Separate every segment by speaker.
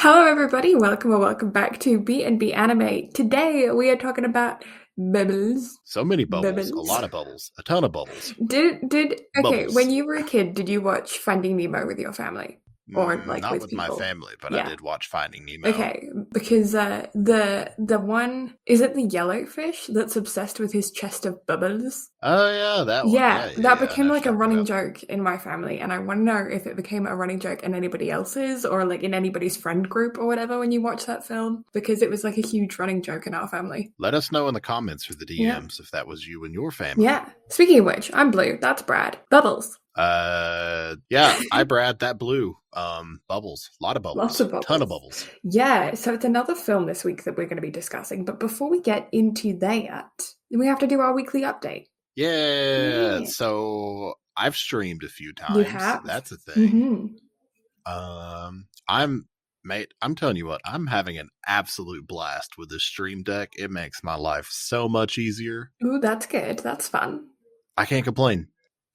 Speaker 1: Hello everybody, welcome or welcome back to BnB Anime. Today we are talking about bubbles.
Speaker 2: So many bubbles,
Speaker 1: Bubbles.
Speaker 2: a lot of bubbles, a ton of bubbles.
Speaker 1: Okay,
Speaker 2: Bubbles.
Speaker 1: when you were a kid, did you watch Finding Nemo with your family? Or like
Speaker 2: not
Speaker 1: with
Speaker 2: with
Speaker 1: people?
Speaker 2: my family, but
Speaker 1: Yeah.
Speaker 2: I did watch Finding Nemo.
Speaker 1: Okay, because the one, is it the yellowfish that's obsessed with his chest of bubbles?
Speaker 2: Oh yeah, that one.
Speaker 1: Yeah, that became
Speaker 2: I know
Speaker 1: like a
Speaker 2: what you're
Speaker 1: running
Speaker 2: talking about.
Speaker 1: joke in my family, and I want to know if it became a running joke in anybody else's or like in anybody's friend group or whatever when you watch that film, because it was like a huge running joke in our family.
Speaker 2: Let us know in the comments or the DMs if that was you and your family.
Speaker 1: Yeah. Speaking of which, I'm Blue. That's Brad. Bubbles.
Speaker 2: Yeah, I Brad, that blue. Bubbles, a lot of bubbles,
Speaker 1: Lots of bubbles.
Speaker 2: ton of bubbles.
Speaker 1: Yeah, so it's another film this week that we're going to be discussing. But before we get into that, we have to do our weekly update.
Speaker 2: Yeah. So I've streamed a few times.
Speaker 1: You have?
Speaker 2: That's a thing.
Speaker 1: Mm-hmm.
Speaker 2: I'm telling you what, I'm having an absolute blast with this stream deck. It makes my life so much easier.
Speaker 1: Ooh, that's good. That's fun.
Speaker 2: I can't complain.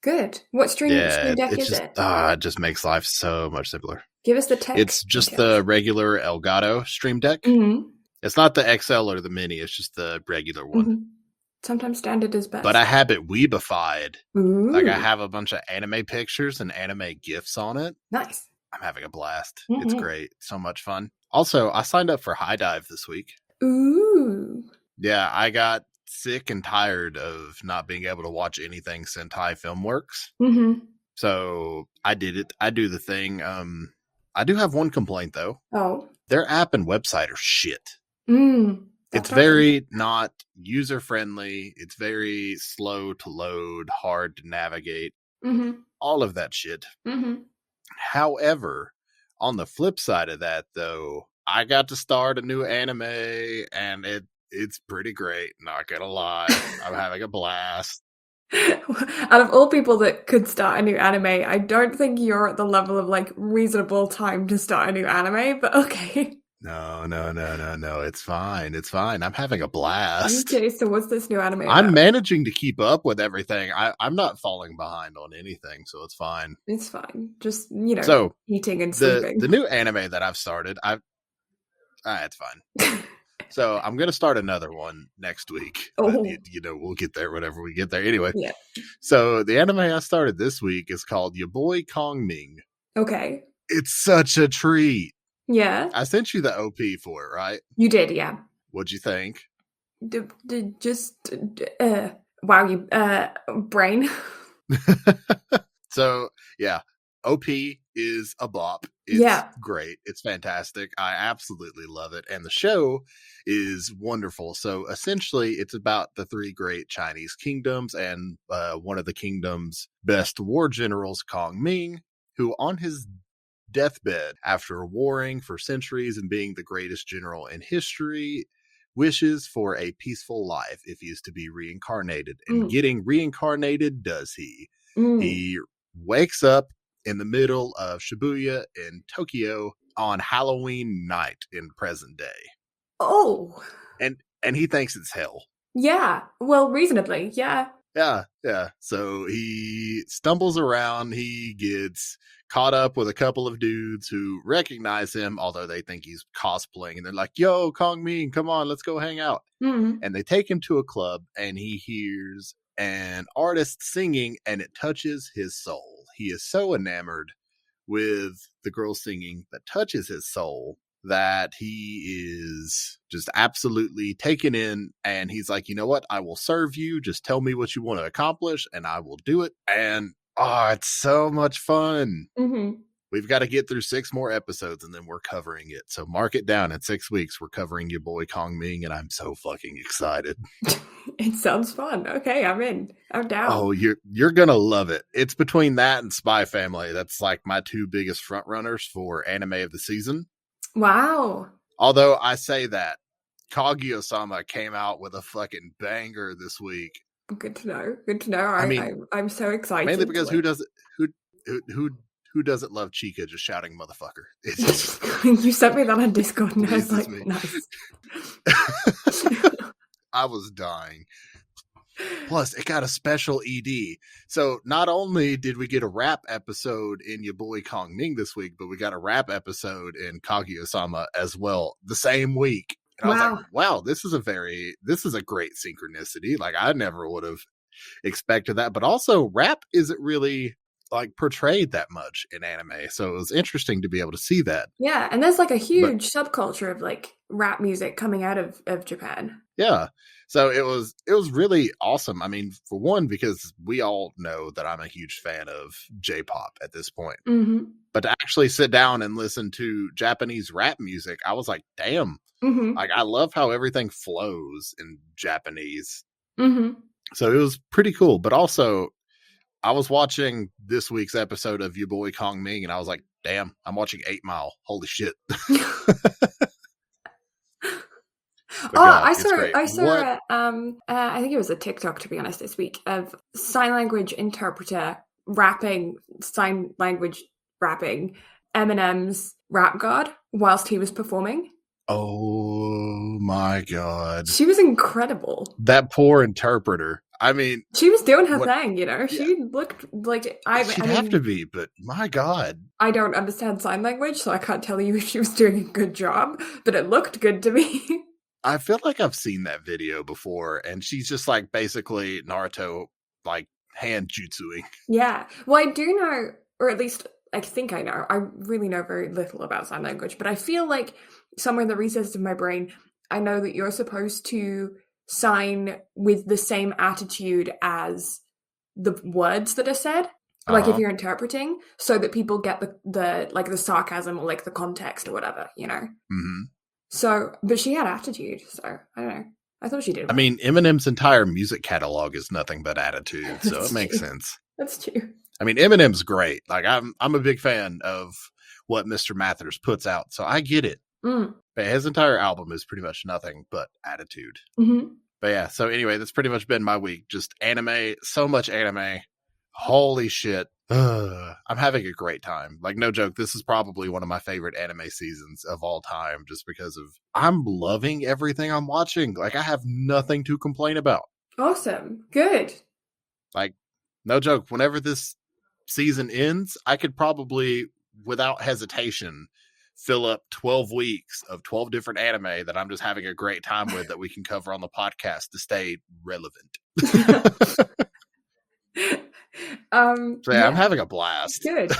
Speaker 1: Good. What stream deck is it?
Speaker 2: It just makes life so much simpler.
Speaker 1: Give us the text.
Speaker 2: It's just the regular Elgato stream deck.
Speaker 1: Mm-hmm.
Speaker 2: It's not the XL or the mini. It's just the regular one.
Speaker 1: Mm-hmm. Sometimes standard is best.
Speaker 2: But I have it weebified.
Speaker 1: Ooh.
Speaker 2: Like I have a bunch of anime pictures and anime GIFs on it.
Speaker 1: Nice.
Speaker 2: I'm having a blast.
Speaker 1: Mm-hmm.
Speaker 2: It's great. So much fun. Also, I signed up for High Dive this week.
Speaker 1: Ooh.
Speaker 2: Yeah, I got sick and tired of not being able to watch anything Sentai Filmworks.
Speaker 1: Mm-hmm.
Speaker 2: So I did it. I do the thing. I do have one complaint though.
Speaker 1: Oh.
Speaker 2: Their app and website are shit.
Speaker 1: It's
Speaker 2: very not user friendly. It's very slow to load, hard to navigate.
Speaker 1: Mm-hmm.
Speaker 2: All of that shit.
Speaker 1: Mm-hmm.
Speaker 2: However, on the flip side of that though, I got to start a new anime and it's pretty great. Not gonna lie. I'm having a blast.
Speaker 1: Out of all people that could start a new anime, I don't think you're at the level of like reasonable time to start a new anime, but okay.
Speaker 2: No. It's fine. I'm having a blast.
Speaker 1: Okay, so what's this new anime
Speaker 2: I'm
Speaker 1: about?
Speaker 2: managing to keep up with everything. I'm not falling behind on anything, so it's fine.
Speaker 1: It's fine. Just, eating and sleeping.
Speaker 2: The new anime that I've started, it's fine. So I'm going to start another one next week.
Speaker 1: Oh.
Speaker 2: But, we'll get there whenever we get there. Anyway.
Speaker 1: Yeah.
Speaker 2: So the anime I started this week is called Ya Boy Kongming.
Speaker 1: Okay.
Speaker 2: It's such a treat.
Speaker 1: Yeah.
Speaker 2: I sent you the OP for it, right?
Speaker 1: You did, yeah.
Speaker 2: What'd you think?
Speaker 1: Wow, you brain.
Speaker 2: So, yeah. OP is a bop. It's great. It's fantastic. I absolutely love it. And the show is wonderful. So essentially, it's about the three great Chinese kingdoms and one of the kingdom's best war generals, Kongming, who on his deathbed, after warring for centuries and being the greatest general in history, wishes for a peaceful life if he is to be reincarnated. And getting reincarnated, does he? He wakes up in the middle of Shibuya in Tokyo on Halloween night in present day.
Speaker 1: Oh.
Speaker 2: And he thinks it's hell.
Speaker 1: Yeah. Well, reasonably, yeah.
Speaker 2: Yeah. So he stumbles around. He gets caught up with a couple of dudes who recognize him, although they think he's cosplaying. And they're like, yo, Kongming, come on, let's go hang out.
Speaker 1: Mm-hmm.
Speaker 2: And they take him to a club and he hears an artist singing and it touches his soul. He is so enamored with the girl singing that touches his soul that he is just absolutely taken in. And he's like, you know what? I will serve you. Just tell me what you want to accomplish and I will do it. And it's so much fun.
Speaker 1: Mm-hmm.
Speaker 2: We've got to get through 6 more episodes and then we're covering it. So mark it down. In 6 weeks, we're covering Ya Boy Kongming and I'm so fucking excited.
Speaker 1: It sounds fun. Okay, I'm in. I'm down.
Speaker 2: Oh, you're going to love it. It's between that and Spy Family. That's like my 2 biggest front runners for anime of the season.
Speaker 1: Wow.
Speaker 2: Although I say that, Kaguya-sama came out with a fucking banger this week.
Speaker 1: Good to know. I'm so excited.
Speaker 2: Mainly because who doesn't love Chica just shouting motherfucker? It's just,
Speaker 1: you sent me that on Discord and I was like, nice.
Speaker 2: I was dying. Plus, it got a special ED. So not only did we get a rap episode in Ya Boy Kongming this week, but we got a rap episode in Kaguya-sama as well the same week. And I was like, wow, this is a great synchronicity. Like, I never would have expected that. But also, rap isn't really like portrayed that much in anime. So it was interesting to be able to see that.
Speaker 1: Yeah, and there's like a huge subculture of like rap music coming out of Japan.
Speaker 2: Yeah. So it was really awesome. I mean, for one, because we all know that I'm a huge fan of J-pop at this point.
Speaker 1: Mm-hmm.
Speaker 2: But to actually sit down and listen to Japanese rap music, I was like, damn.
Speaker 1: Mm-hmm.
Speaker 2: Like, I love how everything flows in Japanese.
Speaker 1: Mm-hmm.
Speaker 2: So it was pretty cool. But also, I was watching this week's episode of Ya Boy Kongming, and I was like, damn, I'm watching 8 Mile. Holy shit.
Speaker 1: I saw I think it was a TikTok, to be honest, this week, of sign language interpreter sign language rapping Eminem's Rap God whilst he was performing.
Speaker 2: Oh my God.
Speaker 1: She was incredible.
Speaker 2: That poor interpreter. I mean,
Speaker 1: she was doing her thing, you know. Yeah. She looked like
Speaker 2: she'd have to be, but my God.
Speaker 1: I don't understand sign language, so I can't tell you if she was doing a good job, but it looked good to me.
Speaker 2: I feel like I've seen that video before, and she's just like basically Naruto, like hand jutsuing.
Speaker 1: Yeah. Well, I do know, or at least I think I know. I really know very little about sign language, but I feel like somewhere in the recesses of my brain, I know that you're supposed to sign with the same attitude as the words that are said. Like if you're interpreting, so that people get the like the sarcasm or like the context or whatever, you know.
Speaker 2: Mm-hmm.
Speaker 1: So, but she had attitude, so I don't know. I thought she did well.
Speaker 2: I mean, Eminem's entire music catalog is nothing but attitude, so it makes sense.
Speaker 1: That's true.
Speaker 2: I mean, Eminem's great. Like, I'm a big fan of what Mr. Mathers puts out, so I get it.
Speaker 1: Mm.
Speaker 2: But his entire album is pretty much nothing but attitude.
Speaker 1: Mm-hmm.
Speaker 2: But yeah, so anyway, that's pretty much been my week. Just anime, so much anime. Holy shit. I'm having a great time. Like, no joke, this is probably one of my favorite anime seasons of all time, just because of I'm loving everything I'm watching. Like, I have nothing to complain about.
Speaker 1: Awesome. Good.
Speaker 2: Like, no joke, whenever this season ends, I could probably, without hesitation, fill up 12 weeks of 12 different anime that I'm just having a great time with that we can cover on the podcast to stay relevant. So yeah, I'm having a blast.
Speaker 1: Good.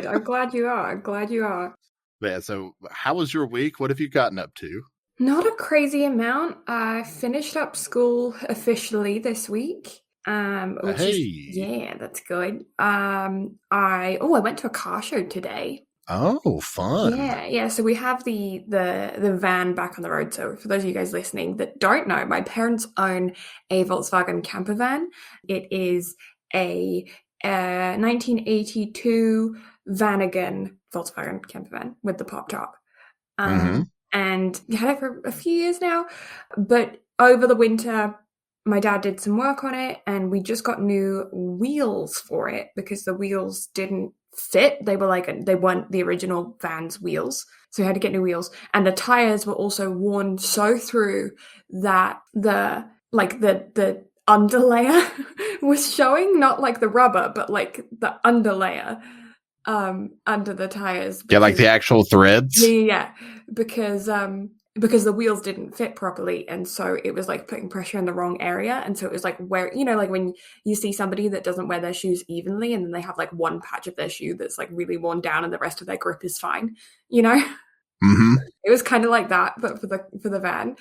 Speaker 1: I'm glad you are.
Speaker 2: Yeah, so how was your week? What have you gotten up to?
Speaker 1: Not a crazy amount. I finished up school officially this week. Which is, that's good. I went to a car show today.
Speaker 2: Oh, fun.
Speaker 1: Yeah. So we have the van back on the road. So for those of you guys listening that don't know, my parents own a Volkswagen camper van. It is a 1982 Vanagon Volkswagen camper van with the pop top. And we had it for a few years now. But over the winter, my dad did some work on it, and we just got new wheels for it because the wheels didn't fit. They weren't the original van's wheels, so we had to get new wheels. And the tires were also worn so through that the underlayer was showing, not like the rubber, but like the underlayer under the tires.
Speaker 2: Yeah, like the actual threads.
Speaker 1: Yeah, because the wheels didn't fit properly, and so it was like putting pressure in the wrong area, and so it was like where, you know, like when you see somebody that doesn't wear their shoes evenly and then they have like one patch of their shoe that's like really worn down and the rest of their grip is fine, you know. It was kind of like that, but for the van.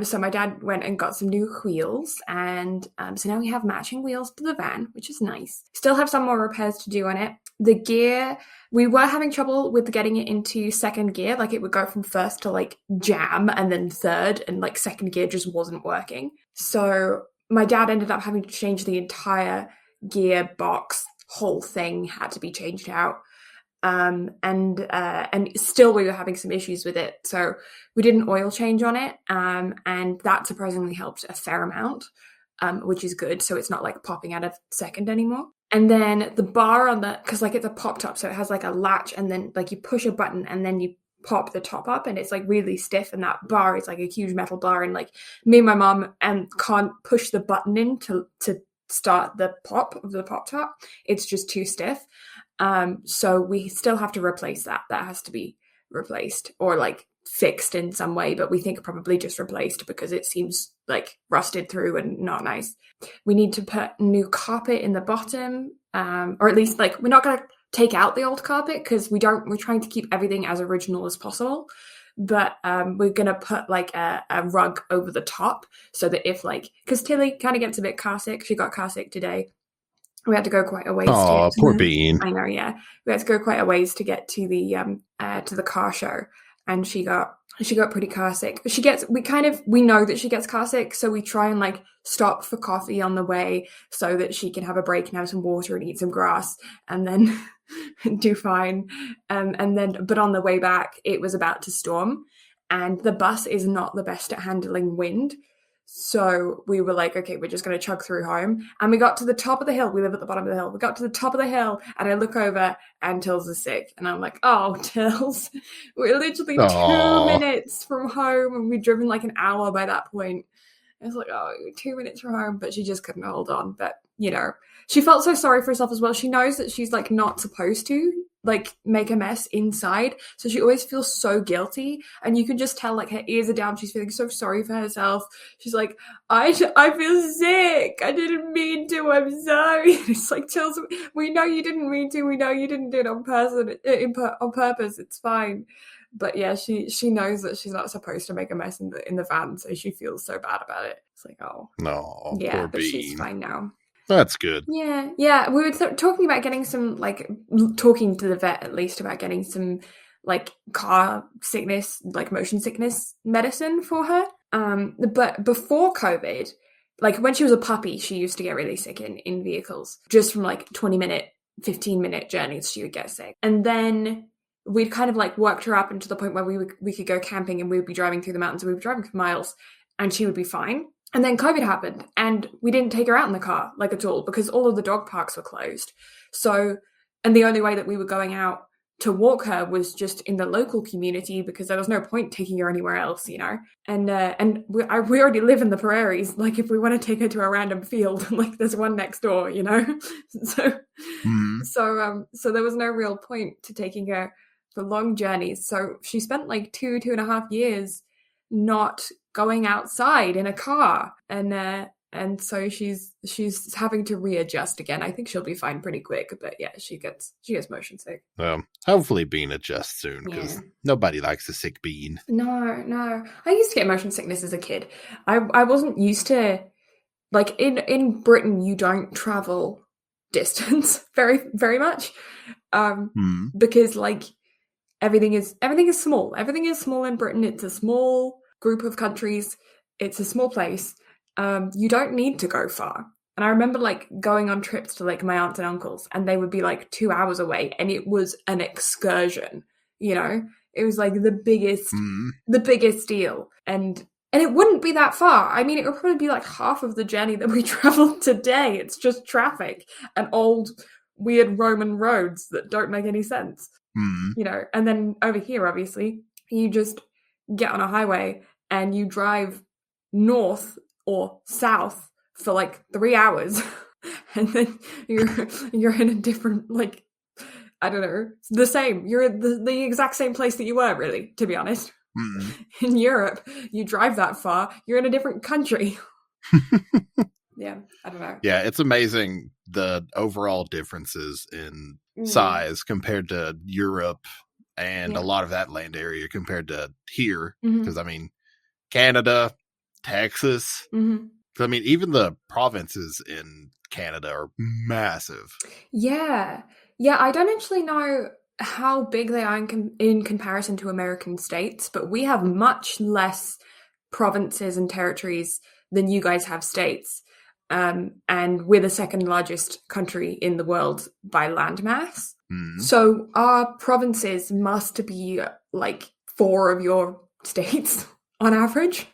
Speaker 1: So my dad went and got some new wheels, and so now we have matching wheels for the van, which is nice. Still have some more repairs to do on it. The gear, we were having trouble with getting it into second gear. Like it would go from first to like jam and then third, and like second gear just wasn't working. So my dad ended up having to change the entire gearbox. Whole thing had to be changed out. And still we were having some issues with it. So we did an oil change on it. And that surprisingly helped a fair amount, which is good. So it's not like popping out of second anymore. And then the bar on because like it's a pop top, so it has like a latch, and then like you push a button and then you pop the top up, and it's like really stiff, and that bar is like a huge metal bar, and like me and my mom can't push the button in to start the pop of the pop top. It's just too stiff. So we still have to replace that. That has to be replaced or like fixed in some way, but we think probably just replaced because it seems like rusted through and not nice. We need to put new carpet in the bottom, or at least like we're not going to take out the old carpet because we're trying to keep everything as original as possible, but we're going to put like a rug over the top so that if like, because Tilly kind of gets a bit car sick. She got car sick today. We had to go quite a ways.
Speaker 2: Oh, poor Bean.
Speaker 1: I know, yeah. We had to go quite a ways to get to the car show, and she got pretty car sick. We know that she gets car sick, so we try and like stop for coffee on the way so that she can have a break and have some water and eat some grass, and then do fine. But on the way back, it was about to storm, and the bus is not the best at handling wind. So we were like, okay, we're just going to chug through home. And we got to the top of the hill. We live at the bottom of the hill. We got to the top of the hill, and I look over, and Tills is sick. And I'm like, oh, Tills, we're literally 2 minutes from home, and we'd driven like an hour by that point. I was like, oh, 2 minutes from home, but she just couldn't hold on. But, you know, she felt so sorry for herself as well. She knows that she's like not supposed to like make a mess inside, so she always feels so guilty, and you can just tell like her ears are down. She's feeling so sorry for herself. She's like, I feel sick, I didn't mean to, I'm sorry. It's like, Tills, we know you didn't mean to, we know you didn't do it on purpose, it's fine. But yeah, she knows that she's not supposed to make a mess in the van, so she feels so bad about it. It's like, oh no, yeah, but Bean. She's fine now.
Speaker 2: That's good.
Speaker 1: Yeah. We were talking about getting some, like, talking to the vet at least about getting some, like, car sickness, like, motion sickness medicine for her. But before COVID, like, when she was a puppy, she used to get really sick in vehicles. Just from, like, 20-minute, 15-minute journeys, she would get sick. And then we'd kind of, like, worked her up into the point where we could go camping, and we would be driving through the mountains, and we would be driving for miles, and she would be fine. And then COVID happened, and we didn't take her out in the car, like, at all, because all of the dog parks were closed. So, and the only way that we were going out to walk her was just in the local community, because there was no point taking her anywhere else, you know? And we already live in the prairies. Like, if we want to take her to a random field, like, there's one next door, you know? So there was no real point to taking her for long journeys. So she spent, like, 2.5 years not going outside in a car, and so she's having to readjust again. I think she'll be fine pretty quick, but yeah, she gets motion sick.
Speaker 2: Hopefully Bean adjusts soon, because nobody likes a sick Bean.
Speaker 1: No, I used to get motion sickness as a kid. I wasn't used to, like, in Britain you don't travel distance very, very much, because like everything is small. Everything is small in Britain. It's a small group of countries. It's a small place. You don't need to go far. And I remember like going on trips to like my aunts and uncles, and they would be like 2 hours away, and it was an excursion, you know? It was like the biggest deal. And it wouldn't be that far. I mean, it would probably be like half of the journey that we traveled today. It's just traffic and old weird Roman roads that don't make any sense. You know, and then over here, obviously, you just get on a highway and you drive north or south for like 3 hours, and then you're in a different, like, I don't know, the same. You're at the exact same place that you were, really, to be honest. In Europe, you drive that far, you're in a different country. Yeah, I don't know.
Speaker 2: Yeah, it's amazing the overall differences in size compared to Europe and a lot of that land area compared to here. Because, I mean, Canada, Texas. I mean, even the provinces in Canada are massive.
Speaker 1: Yeah, I don't actually know how big they are in comparison to American states, but we have much less provinces and territories than you guys have states. And we're the second largest country in the world by landmass. So our provinces must be like 4 of your states on average,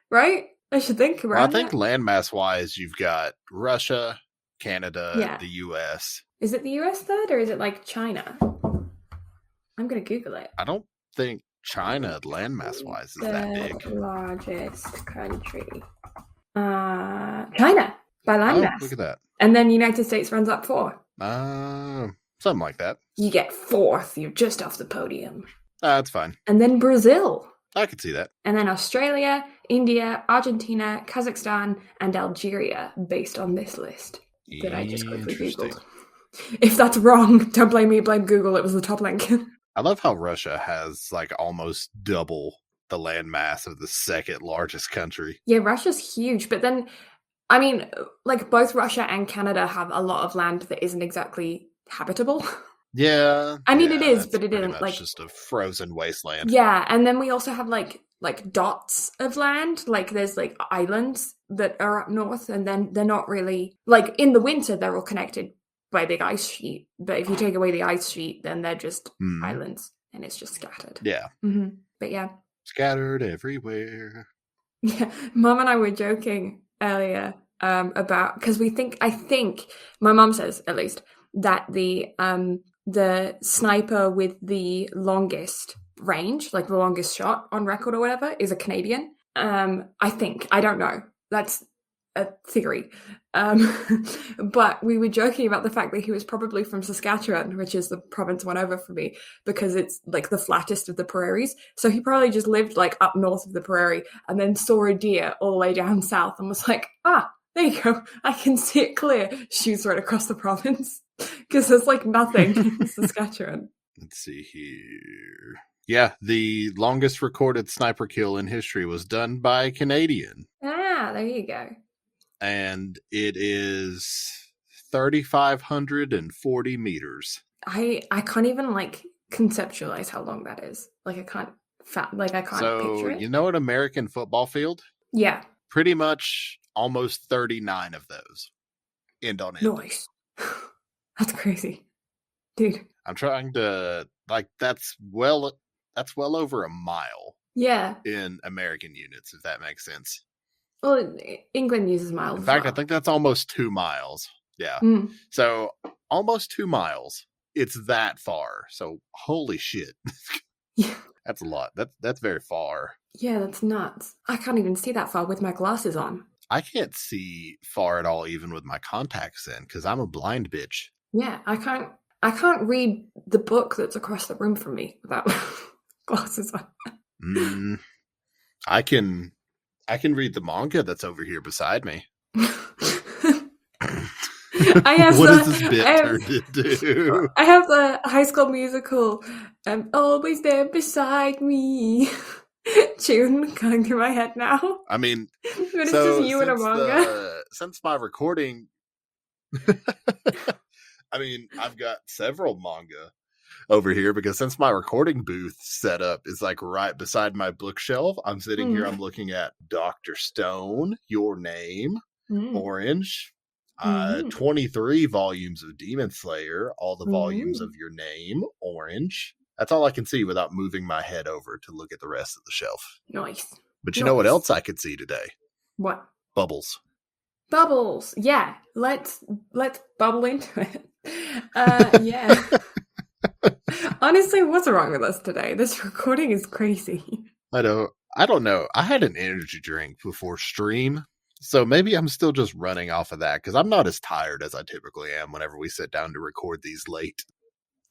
Speaker 1: right? I should think around
Speaker 2: I think landmass wise, you've got Russia, Canada, the US.
Speaker 1: Is it the US third, or is it like China? I'm going to Google it.
Speaker 2: I don't think China, landmass wise, is that big.
Speaker 1: Largest country. China by landmass.
Speaker 2: Oh, look at that.
Speaker 1: And then United States runs up 4.
Speaker 2: Something like that.
Speaker 1: You get 4th. You're just off the podium.
Speaker 2: That's fine.
Speaker 1: And then Brazil.
Speaker 2: I could see that.
Speaker 1: And then Australia, India, Argentina, Kazakhstan, and Algeria, based on this list that I just quickly Googled. If that's wrong, don't blame me, blame Google. It was the top link.
Speaker 2: I love how Russia has like almost double the landmass of the second largest country.
Speaker 1: Yeah, Russia's huge. But then, I mean, like both Russia and Canada have a lot of land that isn't exactly habitable.
Speaker 2: Yeah.
Speaker 1: I mean, it is, but it isn't
Speaker 2: like just a frozen wasteland.
Speaker 1: Yeah. And then we also have like dots of land. Like there's like islands that are up north, and then they're not really like in the winter, they're all connected by a big ice sheet. But if you take away the ice sheet, then they're just islands and it's just scattered.
Speaker 2: Yeah.
Speaker 1: Mm-hmm. But yeah.
Speaker 2: Scattered everywhere.
Speaker 1: Yeah. Mom and I were joking earlier about, because I think my mom says at least that the sniper with the longest range, like the longest shot on record or whatever, is a Canadian. I think. I don't know. That's a theory. But we were joking about the fact that he was probably from Saskatchewan, which is the province one over for me, because it's like the flattest of the prairies. So he probably just lived like up north of the prairie and then saw a deer all the way down south and was like, there you go. I can see it clear. Shoots right across the province. Because there's like nothing in Saskatchewan.
Speaker 2: Let's see here. Yeah, the longest recorded sniper kill in history was done by a Canadian.
Speaker 1: There you go.
Speaker 2: And it is 3,540 meters.
Speaker 1: I can't even like conceptualize how long that is. Like I can't picture it.
Speaker 2: You know an American football field?
Speaker 1: Yeah.
Speaker 2: Pretty much almost 39 of those. End on end.
Speaker 1: Nice. That's crazy. Dude.
Speaker 2: I'm trying to that's well over a mile.
Speaker 1: Yeah.
Speaker 2: In American units, if that makes sense.
Speaker 1: Well, England uses miles.
Speaker 2: In fact, I think that's almost 2 miles. Yeah. So almost 2 miles. It's that far. So holy shit.
Speaker 1: Yeah.
Speaker 2: That's a lot. That's very far.
Speaker 1: Yeah, that's nuts. I can't even see that far with my glasses on.
Speaker 2: I can't see far at all, even with my contacts in, because I'm a blind bitch.
Speaker 1: Yeah, I can't read the book that's across the room from me without glasses on.
Speaker 2: I can read the manga that's over here beside me. What is this bit turned into?
Speaker 1: I have the High School Musical "Always There Beside Me" tune going through my head now.
Speaker 2: I mean,
Speaker 1: but it's just you and a manga.
Speaker 2: Since my recording, I mean, I've got several manga over here because since my recording booth setup is like right beside my bookshelf, I'm sitting here, I'm looking at Dr. Stone, Your Name, Orange, 23 volumes of Demon Slayer, all the volumes of Your Name, Orange. That's all I can see without moving my head over to look at the rest of the shelf.
Speaker 1: Nice.
Speaker 2: But you know what else I could see today?
Speaker 1: What?
Speaker 2: Bubbles.
Speaker 1: Bubbles. Yeah. Let's bubble into it. Yeah. Honestly, what's wrong with us today? This recording is crazy.
Speaker 2: I don't know. I had an energy drink before stream, so maybe I'm still just running off of that because I'm not as tired as I typically am whenever we sit down to record these late.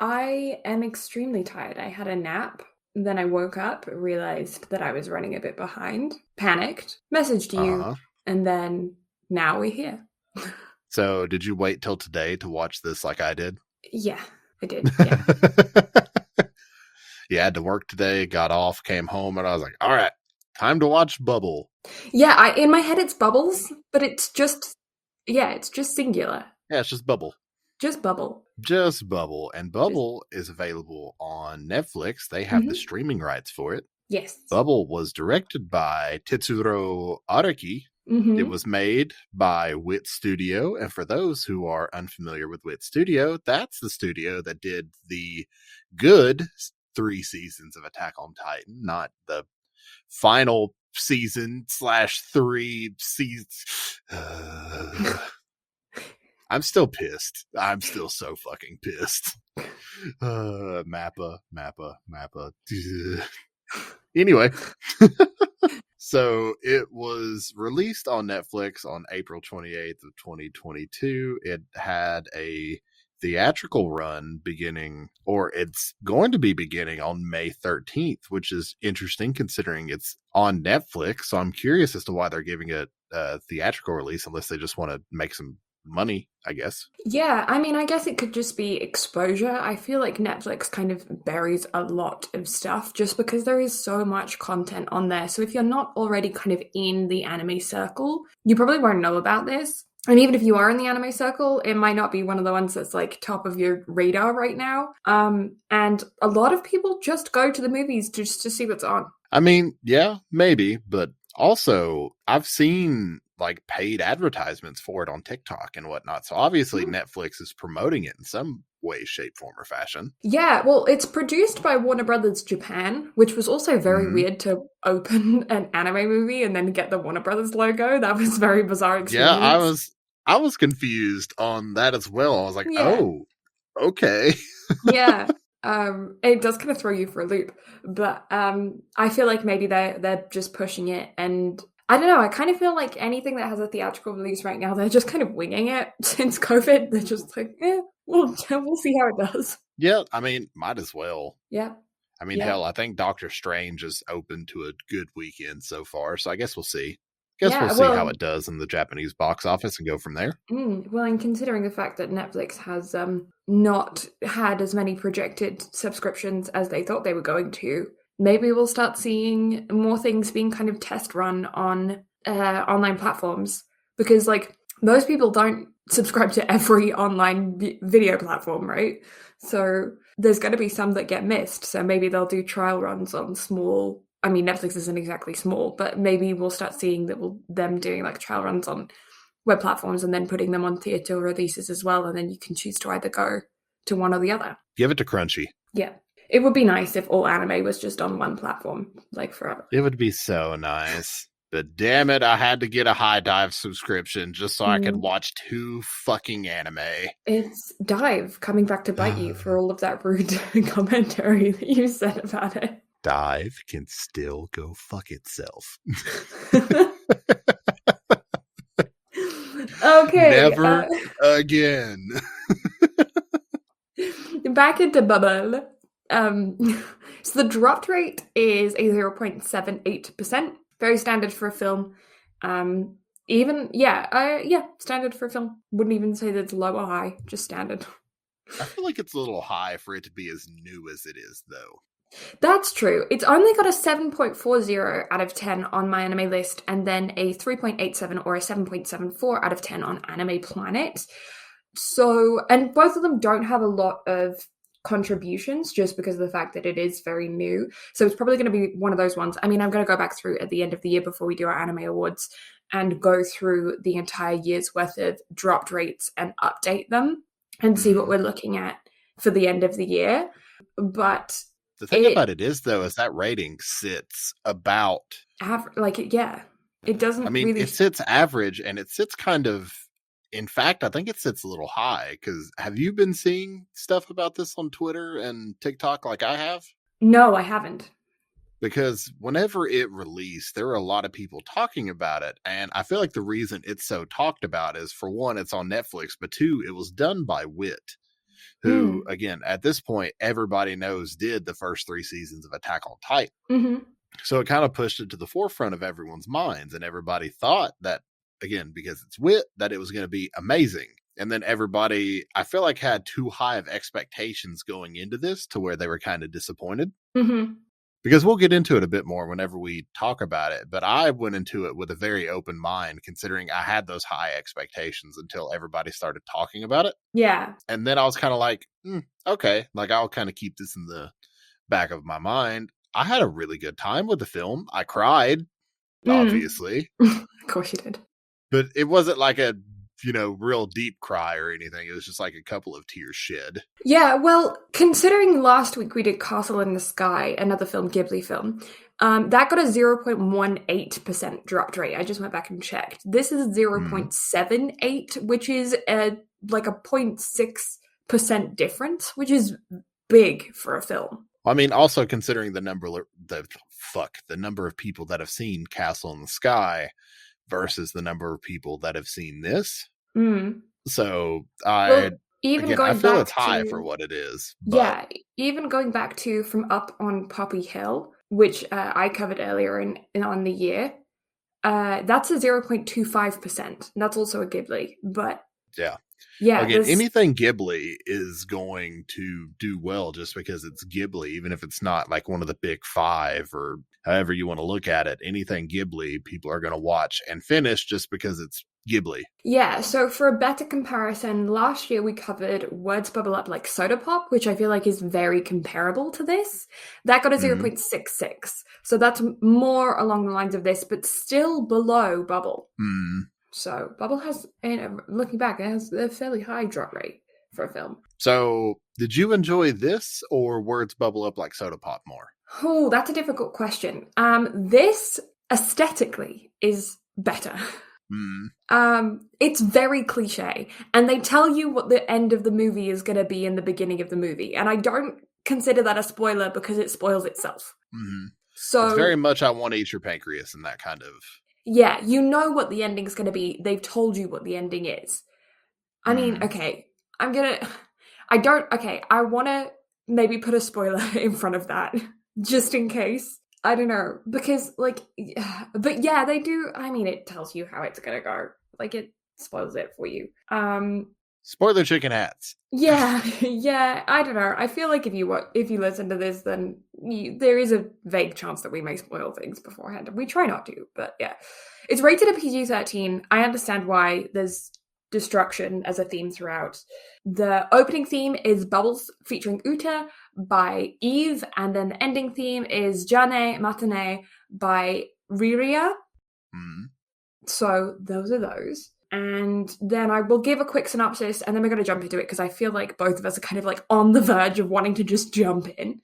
Speaker 1: I am extremely tired. I had a nap, then I woke up, realized that I was running a bit behind, panicked, messaged you, and then now we're here.
Speaker 2: So did you wait till today to watch this like I did?
Speaker 1: Yeah, I did. Yeah.
Speaker 2: You had to work today, got off, came home, and I was like, all right, time to watch Bubble.
Speaker 1: Yeah, in my head it's Bubbles, but it's just singular.
Speaker 2: Yeah, it's just Bubble.
Speaker 1: Just Bubble.
Speaker 2: Just Bubble. And Bubble is available on Netflix. They have the streaming rights for it.
Speaker 1: Yes.
Speaker 2: Bubble was directed by Tetsuro Araki. It was made by Wit Studio. And for those who are unfamiliar with Wit Studio, that's the studio that did the good 3 seasons of Attack on Titan, not the final season / 3 seasons. I'm still pissed. I'm still so fucking pissed. Mappa. Anyway. So it was released on Netflix on April 28th of 2022. It had a theatrical run beginning, or it's going to be beginning on May 13th, which is interesting considering it's on Netflix. So I'm curious as to why they're giving it a theatrical release, unless they just want to make some money, I guess.
Speaker 1: Yeah, I mean, I guess it could just be exposure. I feel like Netflix kind of buries a lot of stuff just because there is so much content on there. So if you're not already kind of in the anime circle, you probably won't know about this. And even if you are in the anime circle, it might not be one of the ones that's like top of your radar right now. And a lot of people just go to the movies just to see what's on.
Speaker 2: I mean, yeah, maybe, but also I've seen like paid advertisements for it on TikTok and whatnot. So obviously Netflix is promoting it in some way, shape, form, or fashion.
Speaker 1: Yeah, well, it's produced by Warner Brothers Japan, which was also very weird to open an anime movie and then get the Warner Brothers logo. That was a very bizarre experience.
Speaker 2: Yeah, I was confused on that as well. I was like, oh, okay.
Speaker 1: Yeah. It does kind of throw you for a loop, but I feel like maybe they're just pushing it, and I don't know, I kind of feel like anything that has a theatrical release right now, they're just kind of winging it since COVID. They're just like, we'll see how it does.
Speaker 2: Yeah, I mean, might as well.
Speaker 1: Yeah.
Speaker 2: I mean, hell, I think Doctor Strange is open to a good weekend so far, so I guess we'll see. We'll see how it does in the Japanese box office and go from there.
Speaker 1: Well, and considering the fact that Netflix has not had as many projected subscriptions as they thought they were going to, maybe we'll start seeing more things being kind of test run on online platforms, because like most people don't subscribe to every online video platform, right? So there's going to be some that get missed. So maybe they'll do trial runs on small. I mean, Netflix isn't exactly small, but maybe we'll start seeing them doing like trial runs on web platforms and then putting them on theater releases as well. And then you can choose to either go to one or the other.
Speaker 2: Give it to Crunchy.
Speaker 1: Yeah. It would be nice if all anime was just on one platform, like forever.
Speaker 2: It would be so nice. But damn it, I had to get a High Dive subscription just so I could watch 2 fucking anime.
Speaker 1: It's Dive coming back to bite you for all of that rude commentary that you said about it.
Speaker 2: Dive can still go fuck itself.
Speaker 1: Okay.
Speaker 2: Never again.
Speaker 1: Back into Bubble. So the drop rate is a 0.78%. Very standard for a film. Standard for a film. Wouldn't even say that it's low or high, just standard.
Speaker 2: I feel like it's a little high for it to be as new as it is, though.
Speaker 1: That's true. It's only got a 7.40 out of 10 on My Anime List, and then a 3.87 or a 7.74 out of 10 on Anime Planet. So, and both of them don't have a lot of contributions just because of the fact that it is very new. So it's probably going to be one of those ones. I mean, I'm going to go back through at the end of the year before we do our anime awards and go through the entire year's worth of dropped rates and update them and see what we're looking at for the end of the year. But
Speaker 2: the thing about it is, though, is that rating sits about
Speaker 1: it doesn't.
Speaker 2: I mean,
Speaker 1: really...
Speaker 2: it sits average, and it sits kind of. In fact, I think it sits a little high, because have you been seeing stuff about this on Twitter and TikTok like I have?
Speaker 1: No, I haven't.
Speaker 2: Because whenever it released, there were a lot of people talking about it. And I feel like the reason it's so talked about is, for one, it's on Netflix, but 2, it was done by Wit, who, again, at this point, everybody knows did the first 3 seasons of Attack on Titan.
Speaker 1: Mm-hmm.
Speaker 2: So it kind of pushed it to the forefront of everyone's minds, and everybody thought that, again, because it's Wit, that it was going to be amazing. And then everybody, I feel like, had too high of expectations going into this to where they were kind of disappointed.
Speaker 1: Mm-hmm.
Speaker 2: Because we'll get into it a bit more whenever we talk about it. But I went into it with a very open mind, considering I had those high expectations until everybody started talking about it.
Speaker 1: Yeah.
Speaker 2: And then I was kind of like, okay, like I'll kind of keep this in the back of my mind. I had a really good time with the film. I cried, obviously.
Speaker 1: Of course you did.
Speaker 2: But it wasn't like a, real deep cry or anything. It was just like a couple of tears shed. Yeah,
Speaker 1: well, considering last week we did Castle in the Sky, another Ghibli film, that got a 0.18% drop rate. I just went back and checked. This is 0.78, which is like a 0.6 percent difference, which is big for a film.
Speaker 2: I mean, also considering the number of people that have seen Castle in the Sky versus the number of people that have seen this. So I feel it's high for what it is. But...
Speaker 1: Yeah, even going back to From Up on Poppy Hill, which I covered earlier on the year, that's a 0.25%. That's also a Ghibli, but yeah.
Speaker 2: Again, anything Ghibli is going to do well just because it's Ghibli, even if it's not like one of the big five or however you want to look at it. Anything Ghibli, people are going to watch and finish just because it's Ghibli.
Speaker 1: Yeah, so for a better comparison, last year we covered Words Bubble Up Like Soda Pop, which I feel like is very comparable to this. That got a 0.66. So that's more along the lines of this, but still below Bubble. So Bubble has, looking back, it has a fairly high drop rate for a film.
Speaker 2: So did you enjoy this or Words Bubble Up Like Soda Pop more?
Speaker 1: Oh, that's a difficult question. This aesthetically is better. It's very cliche, and they tell you what the end of the movie is going to be in the beginning of the movie, and I don't consider that a spoiler because it spoils itself. So
Speaker 2: it's very much I want to eat your pancreas and that kind of...
Speaker 1: Yeah, you know what the ending's going to be. They've told you what the ending is. I mean, okay, I want to maybe put a spoiler in front of that, just in case. I don't know, because, but yeah, they do. I mean, it tells you how it's going to go. Like, it spoils it for you.
Speaker 2: Spoiler chicken hats.
Speaker 1: Yeah, I don't know. I feel like if you listen to this, then there is a vague chance that we may spoil things beforehand. We try not to, but yeah. It's rated a PG-13. I understand why there's destruction as a theme throughout. The opening theme is Bubbles featuring Uta by Eve, and then the ending theme is Jane Matane by Riria. So those are those. And then I will give a quick synopsis, and then we're going to jump into it because I feel like both of us are kind of like on the verge of wanting to just jump in.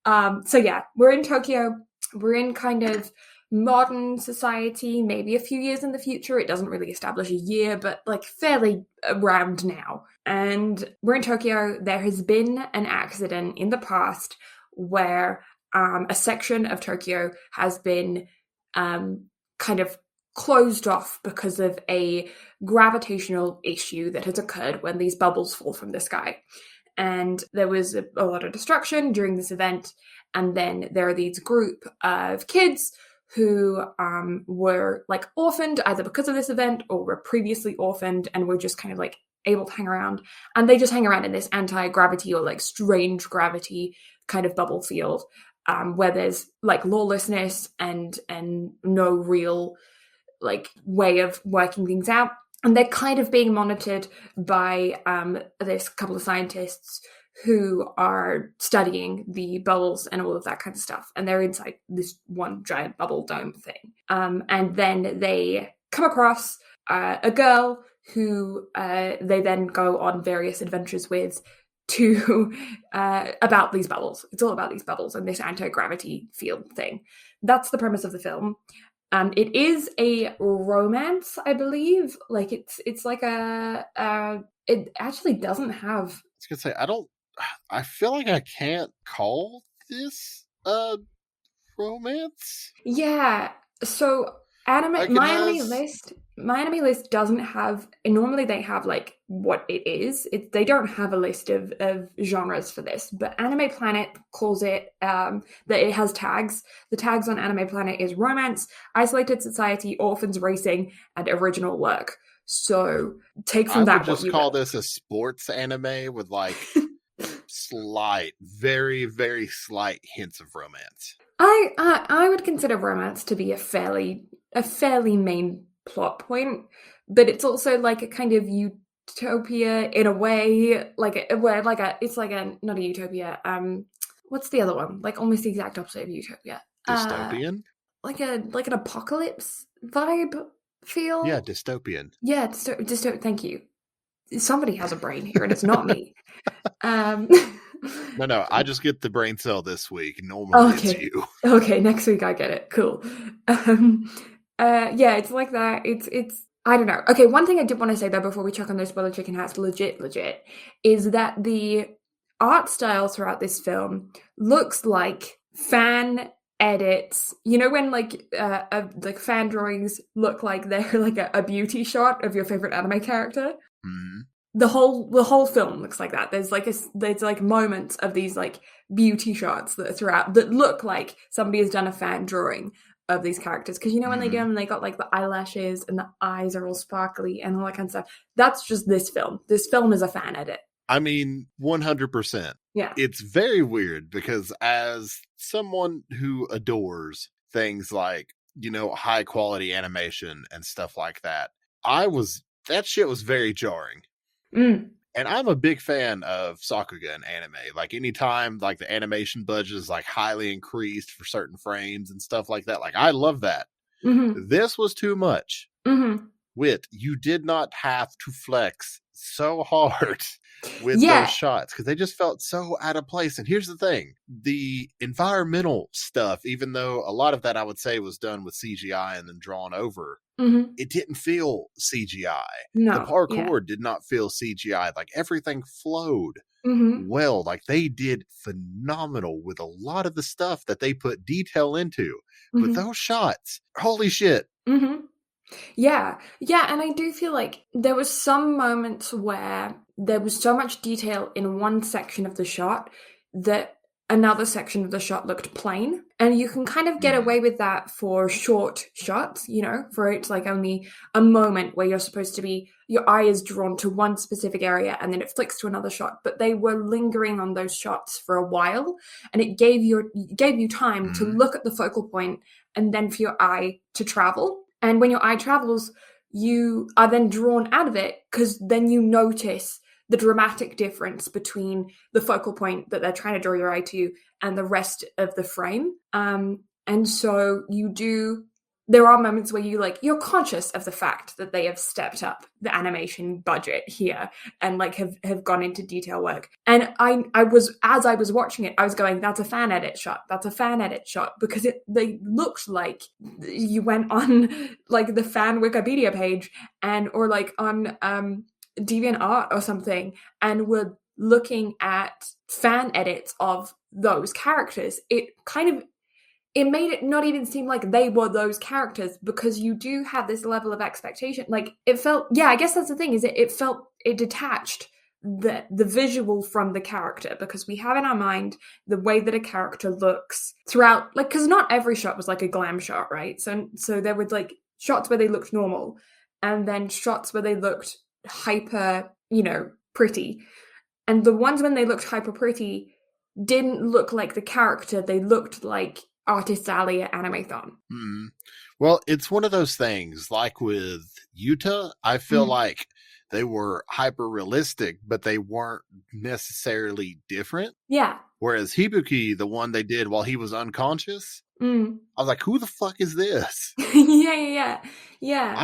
Speaker 1: So yeah, we're in Tokyo. We're in kind of modern society, maybe a few years in the future. It doesn't really establish a year, but like fairly around now. And we're in Tokyo. There has been an accident in the past where a section of Tokyo has been kind of closed off because of a gravitational issue that has occurred when these bubbles fall from the sky. And there was a lot of destruction during this event. And then there are these group of kids who were like orphaned either because of this event or were previously orphaned and were just kind of like able to hang around. And they just hang around in this anti-gravity or like strange gravity kind of bubble field where there's like lawlessness and no real like way of working things out. And they're kind of being monitored by this couple of scientists who are studying the bubbles and all of that kind of stuff. And they're inside this one giant bubble dome thing. And then they come across a girl who they then go on various adventures with to about these bubbles. It's all about these bubbles and this anti-gravity field thing. That's the premise of the film. It is a romance, I believe. Like it's like it actually doesn't have...
Speaker 2: I was gonna say, I feel like I can't call this a romance.
Speaker 1: Yeah. So my anime list doesn't have, and normally they have like what it is. They don't have a list of genres for this, but Anime Planet calls it that it has tags. The tags on Anime Planet is romance, isolated society, orphans racing, and original work. So take from that.
Speaker 2: I would just call this a sports anime with like slight, very, very slight hints of romance.
Speaker 1: I would consider romance to be a fairly main plot point, but it's also like a kind of utopia in a way, it's like a not a utopia. What's the other one? Like almost the exact opposite of utopia.
Speaker 2: Dystopian.
Speaker 1: Like an apocalypse vibe feel.
Speaker 2: Yeah, dystopian.
Speaker 1: Yeah, dystopian. Thank you. Somebody has a brain here, and it's not me.
Speaker 2: No, I just get the brain cell this week. Normally it's you.
Speaker 1: Okay, next week I get it. Cool. Yeah, it's like that. It's I don't know. Okay, one thing I did want to say though before we check on those spoiler chicken hats, legit, is that the art style throughout this film looks like fan edits. You know when like fan drawings look like they're like a beauty shot of your favorite anime character?
Speaker 2: Mm-hmm.
Speaker 1: The whole film looks like that. There's like moments of these like beauty shots that are throughout that look like somebody has done a fan drawing of these characters, because you know when they do them and they got like the eyelashes and the eyes are all sparkly and all that kind of stuff. That's just this film. This film is a fan edit.
Speaker 2: I mean, 100%.
Speaker 1: Yeah.
Speaker 2: It's very weird because as someone who adores things like, you know, high quality animation and stuff like that, that shit was very jarring. And I'm a big fan of Sakuga and anime. Like anytime like the animation budget is like highly increased for certain frames and stuff like that, like I love that.
Speaker 1: Mm-hmm.
Speaker 2: This was too much.
Speaker 1: Mm-hmm.
Speaker 2: Wit, you did not have to flex so hard with those shots because they just felt so out of place. And here's the thing, the environmental stuff, even though a lot of that I would say was done with CGI and then drawn over, it didn't feel CGI.
Speaker 1: No,
Speaker 2: the parkour did not feel CGI. Like everything flowed well. Like they did phenomenal with a lot of the stuff that they put detail into. But those shots, holy shit.
Speaker 1: Yeah, and I do feel like there was some moments where there was so much detail in one section of the shot that another section of the shot looked plain. And you can kind of get away with that for short shots, you know, for it's like only a moment where you're supposed to be, your eye is drawn to one specific area and then it flicks to another shot. But they were lingering on those shots for a while, and it gave you time to look at the focal point and then for your eye to travel. And when your eye travels, you are then drawn out of it because then you notice the dramatic difference between the focal point that they're trying to draw your eye to and the rest of the frame. And so there are moments where you're conscious of the fact that they have stepped up the animation budget here and like have gone into detail work. And as I was watching it, I was going, that's a fan edit shot. That's a fan edit shot, because they looked like you went on like the fan Wikipedia page or like on DeviantArt or something and were looking at fan edits of those characters. It made it not even seem like they were those characters, because you do have this level of expectation. Like it felt, I guess that's the thing, is it detached the visual from the character, because we have in our mind the way that a character looks throughout, like, because not every shot was like a glam shot, right? So there were like shots where they looked normal and then shots where they looked hyper, pretty. And the ones when they looked hyper pretty didn't look like the character. They looked like Artist Alley at Animathon.
Speaker 2: Well, it's one of those things, like with Yuta, I feel like they were hyper realistic, but they weren't necessarily different.
Speaker 1: Yeah.
Speaker 2: Whereas Hibuki, the one they did while he was unconscious, I was like, who the fuck is this?
Speaker 1: Yeah.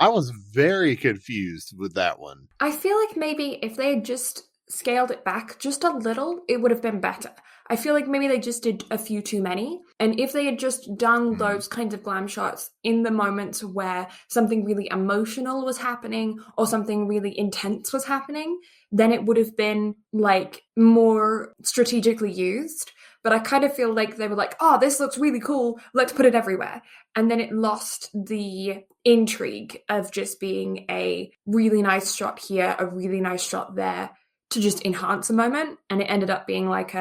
Speaker 2: I was very confused with that one.
Speaker 1: I feel like maybe if they had just scaled it back just a little, it would have been better. I feel like maybe they just did a few too many. And if they had just done those kinds of glam shots in the moments where something really emotional was happening or something really intense was happening, then it would have been like more strategically used. But I kind of feel like they were like, oh, this looks really cool, let's put it everywhere. And then it lost the intrigue of just being a really nice shot here, a really nice shot there, to just enhance a moment. And it ended up being like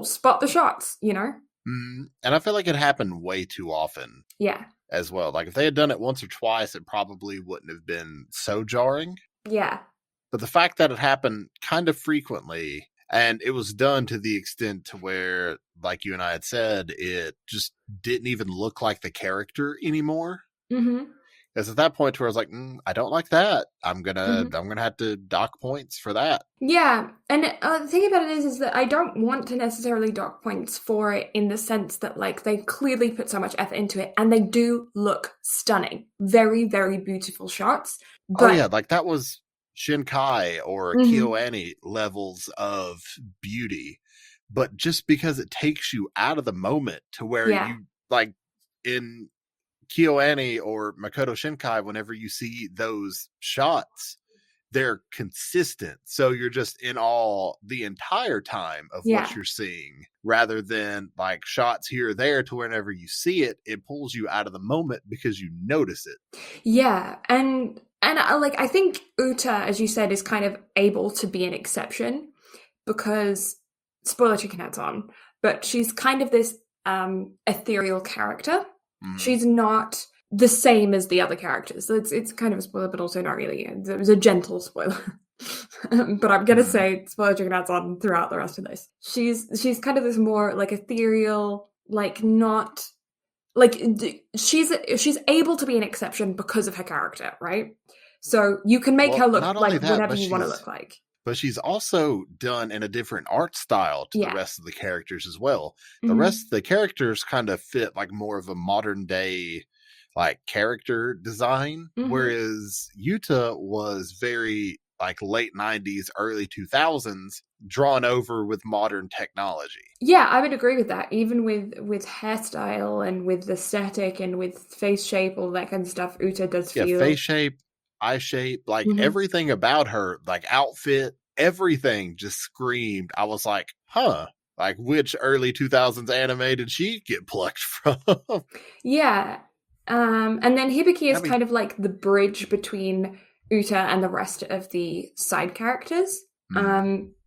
Speaker 1: spot the shots,
Speaker 2: And I feel like it happened way too often.
Speaker 1: Yeah.
Speaker 2: As well. Like if they had done it once or twice, it probably wouldn't have been so jarring.
Speaker 1: Yeah.
Speaker 2: But the fact that it happened kind of frequently, and it was done to the extent to where, like you and I had said, it just didn't even look like the character anymore. Because at that point where I was like, I don't like that. I'm gonna have to dock points for that.
Speaker 1: Yeah, and the thing about it is that I don't want to necessarily dock points for it in the sense that like they clearly put so much effort into it, and they do look stunning, very, very beautiful shots. But,
Speaker 2: like that was Shinkai or KyoAni levels of beauty, but just because it takes you out of the moment to where you like in KyoAni or Makoto Shinkai, whenever you see those shots, they're consistent. So you're just in awe the entire time of what you're seeing, rather than like shots here or there to whenever you see it, it pulls you out of the moment because you notice it.
Speaker 1: Yeah. And like, I think Uta, as you said, is kind of able to be an exception because, spoiler chicken hats on, but she's kind of this ethereal character. She's not the same as the other characters. So it's kind of a spoiler, but also not really. It was a gentle spoiler. But I'm going to say spoiler chicken hats on throughout the rest of this. She's kind of this more like ethereal, like not... like she's able to be an exception because of her character, right? So you can make her look like whatever you want to look like.
Speaker 2: But she's also done in a different art style to the rest of the characters as well. The rest of the characters kind of fit like more of a modern day like character design, whereas Yuta was very like late 90s, early 2000s, drawn over with modern technology.
Speaker 1: Yeah, I would agree with that. Even with hairstyle and with aesthetic and with face shape, all that kind of stuff, Uta does feel...
Speaker 2: face shape, eye shape, like everything about her, like outfit, everything just screamed. I was like, huh, like which early 2000s anime did she get plucked from?
Speaker 1: Yeah. And then Hibiki is kind of like the bridge between Uta and the rest of the side characters.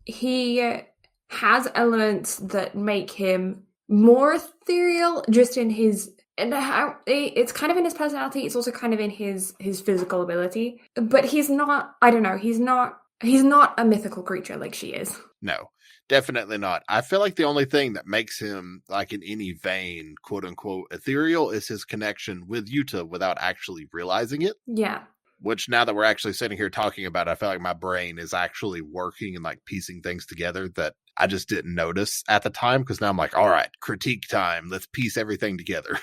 Speaker 1: He has elements that make him more ethereal, just in his... and how it's kind of in his personality. It's also kind of in his physical ability. But he's not... I don't know. He's not a mythical creature like she is.
Speaker 2: No, definitely not. I feel like the only thing that makes him like in any vein, quote unquote, ethereal is his connection with Yuta without actually realizing it.
Speaker 1: Yeah.
Speaker 2: Which now that we're actually sitting here talking about it, I feel like my brain is actually working and like piecing things together that I just didn't notice at the time. Because now I'm like, all right, critique time. Let's piece everything together.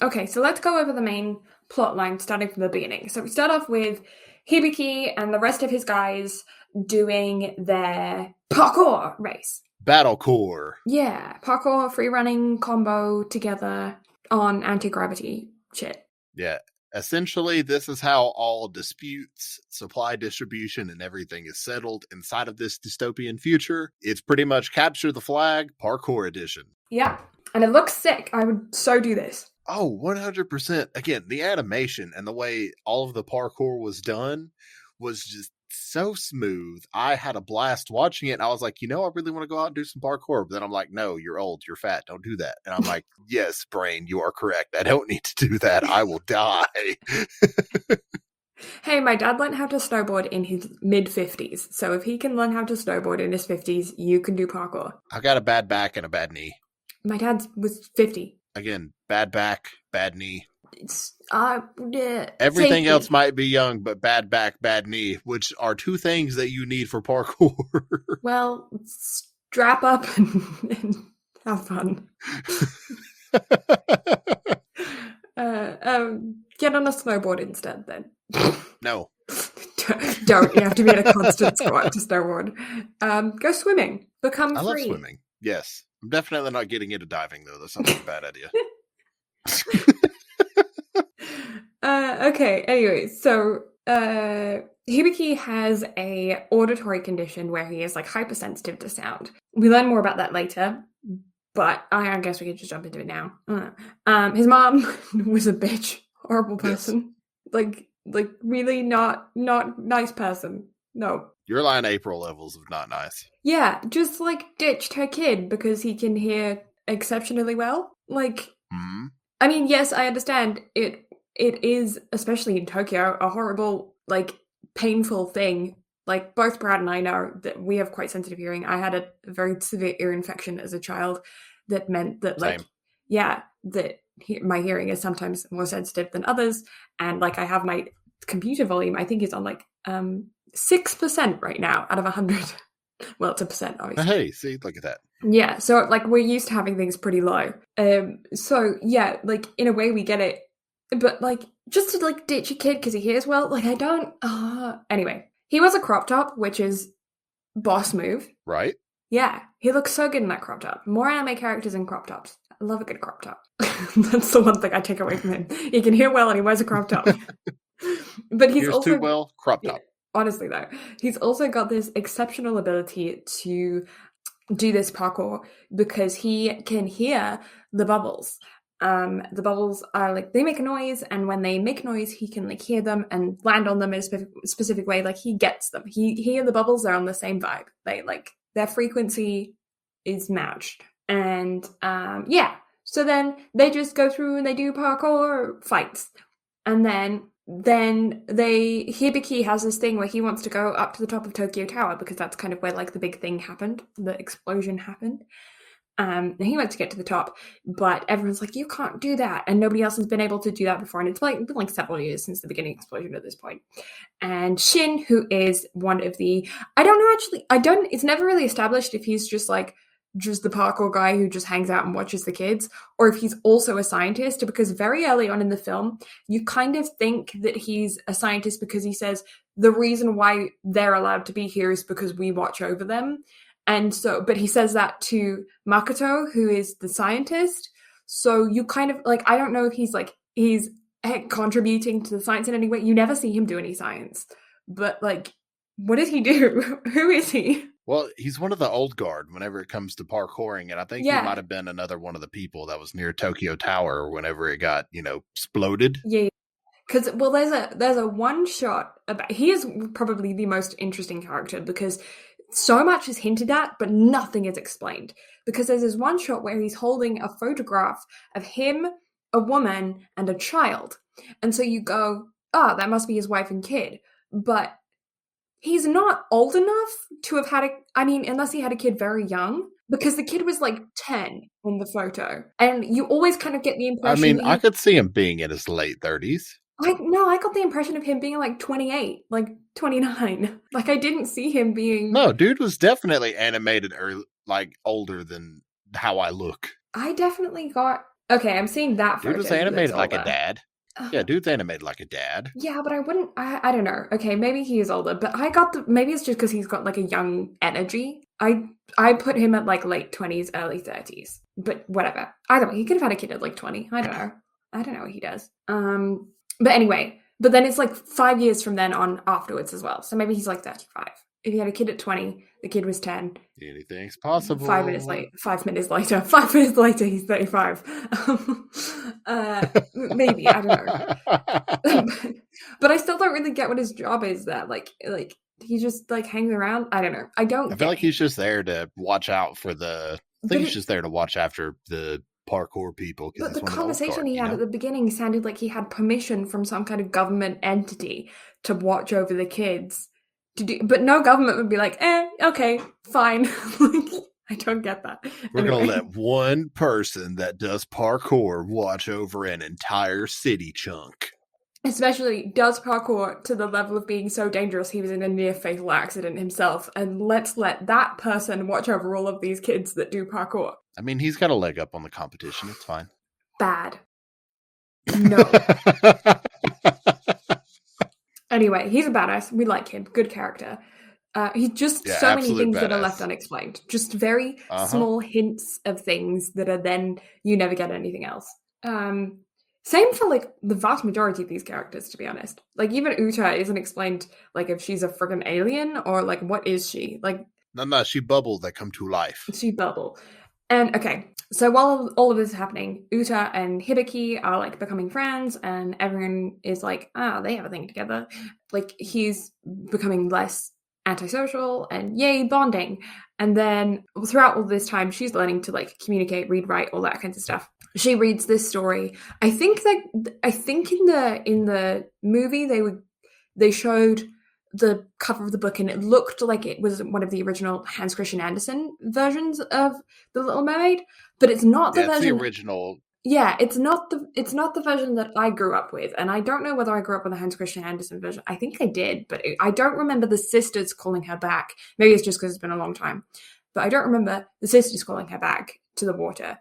Speaker 1: Okay, so let's go over the main plot line starting from the beginning. So we start off with Hibiki and the rest of his guys doing their parkour race.
Speaker 2: Battlecore.
Speaker 1: Yeah, parkour, free running combo together on anti-gravity shit.
Speaker 2: Yeah. Essentially, this is how all disputes, supply distribution, and everything is settled inside of this dystopian future. It's pretty much capture the flag, parkour edition.
Speaker 1: Yeah, and it looks sick. I would so do this.
Speaker 2: Oh, 100%. Again, the animation and the way all of the parkour was done was just so smooth. I had a blast watching it, and I was like, I really want to go out and do some parkour. But then I'm like, no, you're old, you're fat, don't do that. And I'm like, yes, brain, you are correct. I don't need to do that. I will die.
Speaker 1: Hey, my dad learned how to snowboard in his mid-50s. So if he can learn how to snowboard in his 50s, you can do parkour.
Speaker 2: I got a bad back and a bad knee.
Speaker 1: My dad was 50.
Speaker 2: Again, bad back, bad knee.
Speaker 1: Everything
Speaker 2: safety. Else might be young, but bad back, bad knee, which are two things that you need for parkour.
Speaker 1: Well, strap up and have fun. Get on a snowboard instead, then.
Speaker 2: No.
Speaker 1: Don't. You have to be in a constant squat to snowboard. Go swimming. Become free.
Speaker 2: I love swimming. Yes. I'm definitely not getting into diving, though. That sounds like a bad idea.
Speaker 1: Okay, anyway, so Hibiki has a auditory condition where he is like hypersensitive to sound. We learn more about that later, but I guess we could just jump into it now. His mom was a bitch, horrible person. Yes. Like really not nice person. No.
Speaker 2: Your line April levels of not nice.
Speaker 1: Yeah, just like ditched her kid because he can hear exceptionally well. Like, I mean, yes, I understand it is, especially in Tokyo, a horrible, like, painful thing. Like, both Brad and I know that we have quite sensitive hearing. I had a very severe ear infection as a child that meant that, like, my hearing is sometimes more sensitive than others. And, like, I have my computer volume, I think, is on, like, 6% right now out of 100. Well, it's a percent, obviously.
Speaker 2: Hey, see, look at that.
Speaker 1: Yeah, so, like, we're used to having things pretty low. So, yeah, like, in a way we get it. But, like, just to, like, ditch a kid because he hears well, like, I don't... Anyway, he was a crop top, which is boss move.
Speaker 2: Right.
Speaker 1: Yeah, he looks so good in that crop top. More anime characters in crop tops. love a good crop top. That's the one thing I take away from him. He can hear well and he wears a crop top. But he's also...
Speaker 2: too well, crop top.
Speaker 1: Honestly, though, he's also got this exceptional ability to do this parkour because he can hear the bubbles. The bubbles are like, they make a noise, and when they make noise, he can like hear them and land on them in a specific way. Like, he gets them. He hear the bubbles, they're on the same vibe. They like, their frequency is matched. And yeah, so then they just go through and they do parkour fights. And then Hibiki has this thing where he wants to go up to the top of Tokyo Tower because that's kind of where like the big thing happened, the explosion happened. And he wants to get to the top, but everyone's like, you can't do that, and nobody else has been able to do that before, and it's been like several years since the beginning explosion at this point. And Shin, who is one of the, it's never really established if he's just the parkour guy who just hangs out and watches the kids, or if he's also a scientist, because very early on in the film, you kind of think that he's a scientist because he says the reason why they're allowed to be here is because we watch over them. And so, but he says that to Makoto, who is the scientist. So you kind of like, I don't know if he's contributing to the science in any way. You never see him do any science, but like, what does he do? Who is he?
Speaker 2: Well, he's one of the old guard whenever it comes to parkouring, and I think he might have been another one of the people that was near Tokyo Tower whenever it got, exploded.
Speaker 1: Yeah, because there's a one shot about, he is probably the most interesting character because so much is hinted at, but nothing is explained. Because there's this one shot where he's holding a photograph of him, a woman, and a child, and so you go, oh, that must be his wife and kid, but he's not old enough to have had unless he had a kid very young, because the kid was like 10 in the photo. And you always kind of get the impression...
Speaker 2: I could see him being in his late 30s.
Speaker 1: I got the impression of him being like 28, like 29. Like, I didn't see him being...
Speaker 2: No, dude was definitely animated older than how I look.
Speaker 1: I definitely got... Okay, I'm seeing that photo.
Speaker 2: Dude was animated like a dad. Yeah, dude's animated like a dad.
Speaker 1: Yeah, but I don't know. Okay, maybe he is older, but maybe it's just because he's got like a young energy. I put him at like late 20s, early 30s, but whatever. Either way, he could have had a kid at like 20. I don't know. I don't know what he does. But anyway, but then it's like 5 years from then on afterwards as well. So maybe he's like 35. If he had a kid at 20, the kid was 10.
Speaker 2: Anything's possible.
Speaker 1: 5 minutes later, 5 minutes later, he's 35. Maybe, I don't know. But I still don't really get what his job is there. Like he just like hangs around. I don't know. I feel
Speaker 2: like he's just there to watch out for he's just there to watch after the parkour people.
Speaker 1: But the conversation he had at the beginning sounded like he had permission from some kind of government entity to watch over the kids. But no government would be like, okay, fine. I don't get that.
Speaker 2: We're going to let one person that does parkour watch over an entire city chunk.
Speaker 1: Especially does parkour to the level of being so dangerous he was in a near-fatal accident himself, and let's let that person watch over all of these kids that do parkour.
Speaker 2: I mean, he's got a leg up on the competition. It's fine.
Speaker 1: Bad. No. Anyway, he's a badass. We like him. Good character. He's just so many things that are left unexplained. Just very small hints of things that are then you never get anything else. Same for like the vast majority of these characters, to be honest. Like even Uta isn't explained like if she's a friggin' alien or like what is she? Like
Speaker 2: no, she bubble that come to life.
Speaker 1: She bubble. And okay, so while all of this is happening, Uta and Hibiki are like becoming friends, and everyone is like, they have a thing together. Like he's becoming less antisocial and yay, bonding. And then throughout all this time, she's learning to like communicate, read, write, all that kinds of stuff. She reads this story. I think in the movie they showed the cover of the book, and it looked like it was one of the original Hans Christian Andersen versions of The Little Mermaid, but it's not the version.
Speaker 2: The original.
Speaker 1: Yeah, it's not the version that I grew up with, and I don't know whether I grew up with the Hans Christian Andersen version. I think I did, but I don't remember the sisters calling her back. Maybe it's just because it's been a long time, but I don't remember the sisters calling her back to the water.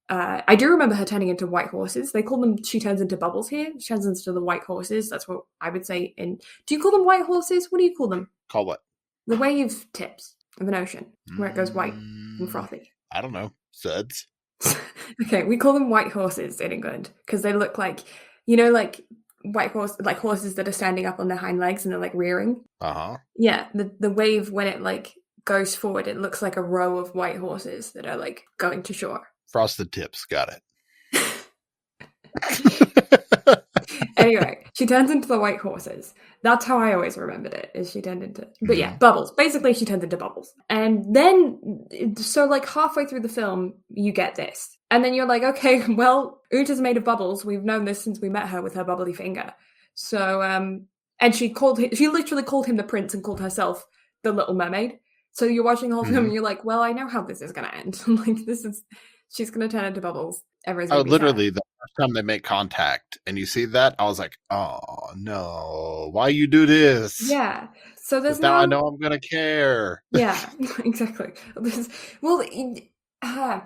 Speaker 1: I do remember her turning into white horses. They call them, she turns into bubbles here. She turns into the white horses. That's what I would say. Do you call them white horses? What do you call them?
Speaker 2: Call what?
Speaker 1: The wave tips of an ocean, where it goes white and frothy.
Speaker 2: I don't know. Suds?
Speaker 1: Okay, we call them white horses in England because they look like, you know, like like horses that are standing up on their hind legs and they're like rearing. Yeah, the wave when it like goes forward, it looks like a row of white horses that are like going to shore.
Speaker 2: Frosted tips, got it.
Speaker 1: Anyway, she turns into the white horses. That's how I always remembered it, is she turned into... But yeah, bubbles. Basically, she turns into bubbles. And then, so like halfway through the film, you get this. And then you're like, okay, well, Uta's made of bubbles. We've known this since we met her with her bubbly finger. So, and she literally called him the prince and called herself the Little Mermaid. So you're watching the whole film and you're like, well, I know how this is going to end. Like, she's going to turn into bubbles.
Speaker 2: Literally, the first time they make contact and you see that, I was like, oh no, why you do this?
Speaker 1: Yeah. So there's
Speaker 2: now I know I'm gonna care.
Speaker 1: Yeah, exactly. Well, I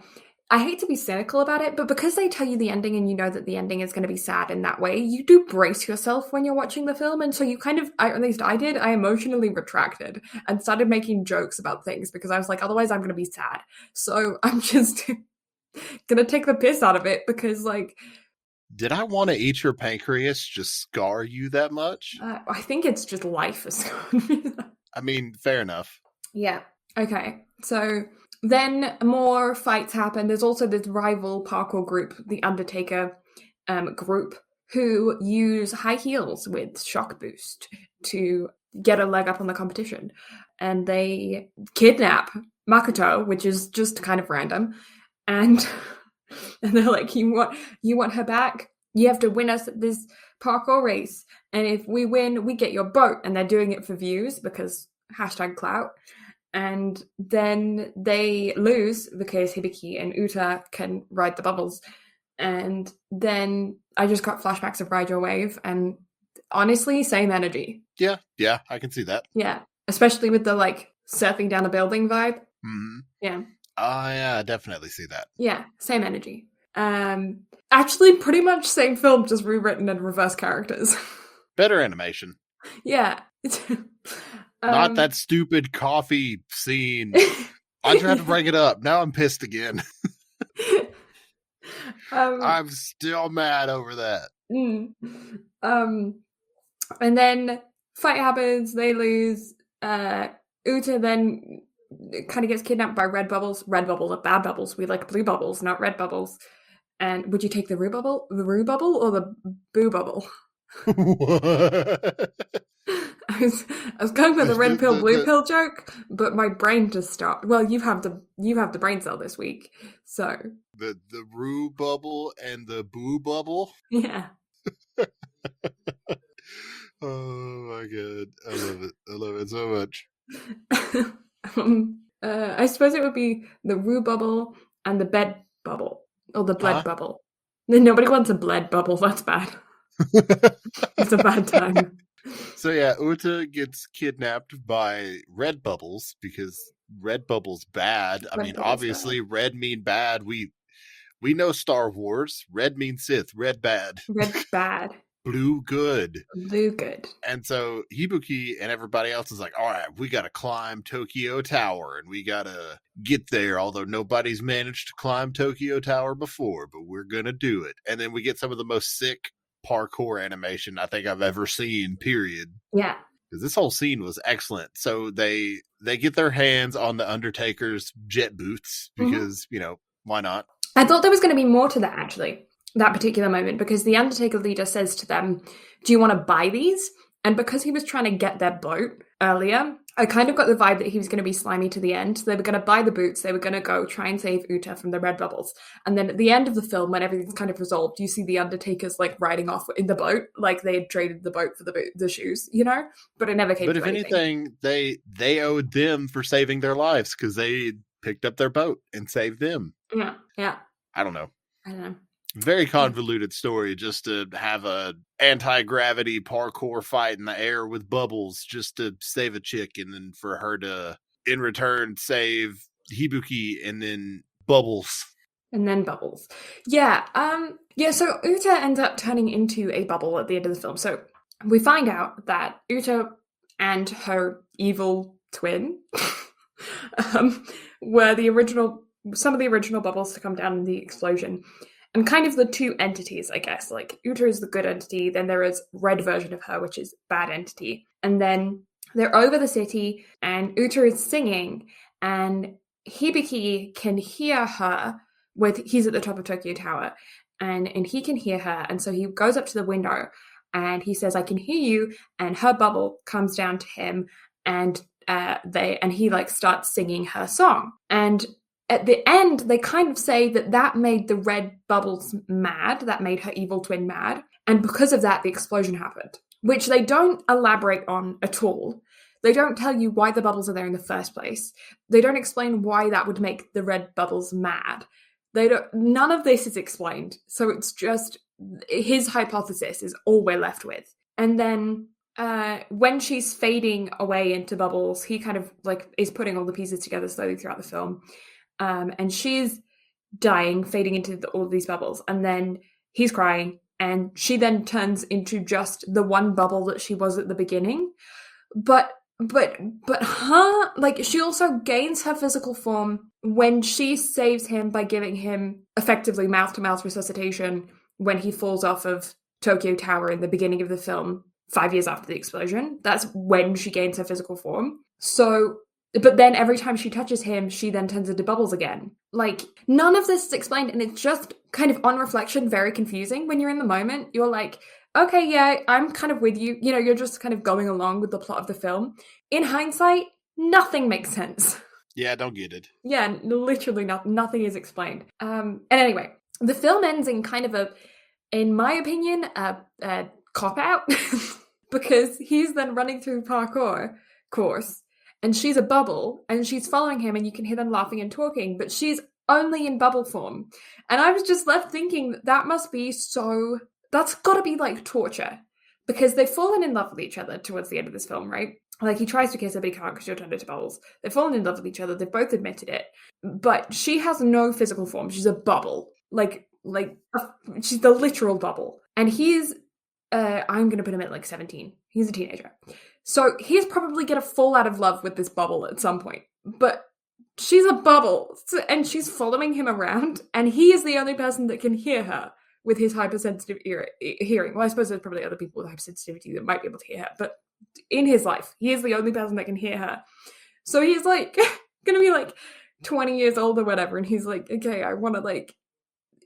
Speaker 1: hate to be cynical about it, but because they tell you the ending and you know that the ending is going to be sad in that way, you do brace yourself when you're watching the film. And so you kind of, at least I did, I emotionally retracted and started making jokes about things because I was like, otherwise I'm going to be sad. So I'm just gonna take the piss out of it because, like,
Speaker 2: did I want to eat your pancreas just scar you that much?
Speaker 1: I think it's just life has
Speaker 2: I mean, fair enough.
Speaker 1: Yeah. Okay. So then more fights happen. There's also this rival parkour group, the Undertaker group, who use high heels with shock boost to get a leg up on the competition. And they kidnap Makoto, which is just kind of random. And they're like, you want her back? You have to win us at this parkour race. And if we win, we get your boat. And they're doing it for views because #clout. And then they lose because Hibiki and Uta can ride the bubbles. And then I just got flashbacks of Ride Your Wave. And honestly, same energy.
Speaker 2: Yeah, I can see that.
Speaker 1: Yeah, especially with the like surfing down a building vibe.
Speaker 2: Mm-hmm.
Speaker 1: Yeah.
Speaker 2: Yeah, I definitely see that.
Speaker 1: Yeah, same energy. Actually, pretty much same film, just rewritten in reverse characters.
Speaker 2: Better animation.
Speaker 1: Yeah.
Speaker 2: Not that stupid coffee scene. I just have to bring it up. Now I'm pissed again. I'm still mad over that.
Speaker 1: And then fight happens, they lose. Uta then kind of gets kidnapped by red bubbles. Red bubbles are bad bubbles. We like blue bubbles, not red bubbles. And would you take the rue bubble or the boo bubble? I was going for the red pill, blue pill joke, but my brain just stopped. Well, you have the brain cell this week, so
Speaker 2: the rue bubble and the boo bubble.
Speaker 1: Yeah.
Speaker 2: Oh my god, I love it so much.
Speaker 1: I suppose it would be the rue bubble and the bed bubble, or the bled bubble. Nobody wants a bled bubble. That's bad. It's a bad time.
Speaker 2: So yeah, Uta gets kidnapped by red bubbles because red bubbles bad. I mean, obviously, bad. Red mean bad. We know Star Wars. Red means Sith. Red bad.
Speaker 1: Red bad.
Speaker 2: Blue good.
Speaker 1: Blue good.
Speaker 2: And so Hibuki and everybody else is like, all right, we got to climb Tokyo Tower and we got to get there. Although nobody's managed to climb Tokyo Tower before, but we're going to do it. And then we get some of the most sick parkour animation I think I've ever seen, period.
Speaker 1: Yeah.
Speaker 2: Because this whole scene was excellent. So they get their hands on the Undertaker's jet boots because, you know, why not?
Speaker 1: I thought there was going to be more to that, actually. That particular moment, because the Undertaker leader says to them, do you want to buy these? And because he was trying to get their boat earlier, I kind of got the vibe that he was going to be slimy to the end. So they were going to buy the boots, they were going to go try and save Uta from the red bubbles. And then at the end of the film, when everything's kind of resolved, you see the Undertakers like riding off in the boat, like they had traded the boat for the shoes, you know? But it never came to anything.
Speaker 2: But if anything, they owed them for saving their lives because they picked up their boat and saved them.
Speaker 1: Yeah.
Speaker 2: I don't know. Very convoluted story just to have a anti-gravity parkour fight in the air with bubbles just to save a chick and then for her to, in return, save Hibuki and then bubbles.
Speaker 1: Yeah. So Uta ends up turning into a bubble at the end of the film. So we find out that Uta and her evil twin were the original some of the original bubbles to come down in the explosion. And kind of the two entities, I guess. Like, Uta is the good entity, then there is red version of her, which is bad entity. And then they're over the city, and Uta is singing, and Hibiki can hear her he's at the top of Tokyo Tower, and he can hear her, and so he goes up to the window, and he says, "I can hear you," and her bubble comes down to him, and he like starts singing her song. And at the end, they kind of say that made the red bubbles mad, that made her evil twin mad, and because of that, the explosion happened, which they don't elaborate on at all. They don't tell you why the bubbles are there in the first place. They don't explain why that would make the red bubbles mad. None of this is explained, so it's just his hypothesis is all we're left with. And then when she's fading away into bubbles, he kind of like is putting all the pieces together slowly throughout the film. And she's dying, fading into all of these bubbles. And then he's crying. And she then turns into just the one bubble that she was at the beginning. But she also gains her physical form when she saves him by giving him effectively mouth-to-mouth resuscitation when he falls off of Tokyo Tower in the beginning of the film, 5 years after the explosion. That's when she gains her physical form. So... But then every time she touches him, she then turns into bubbles again. Like, none of this is explained, and it's just kind of, on reflection, very confusing. When you're in the moment, you're like, okay, yeah, I'm kind of with you. You know, you're just kind of going along with the plot of the film. In hindsight, nothing makes sense.
Speaker 2: Yeah, I don't get it.
Speaker 1: Yeah, literally nothing is explained. And anyway, the film ends in kind of in my opinion, a cop-out. Because he's then running through the parkour course, and she's a bubble, and she's following him, and you can hear them laughing and talking, but she's only in bubble form. And I was just left thinking that must be that's gotta be like torture. Because they've fallen in love with each other towards the end of this film, right? Like, he tries to kiss her, but he can't because she'll turn into bubbles. They've fallen in love with each other, they've both admitted it. But she has no physical form, she's a bubble. She's the literal bubble. And he's, I'm gonna put him at like 17. He's a teenager. So he's probably going to fall out of love with this bubble at some point. But she's a bubble, and she's following him around, and he is the only person that can hear her with his hypersensitive hearing. Well, I suppose there's probably other people with hypersensitivity that might be able to hear her, but in his life, he is the only person that can hear her. So he's like, going to be like 20 years old or whatever, and he's like, okay, I want to like,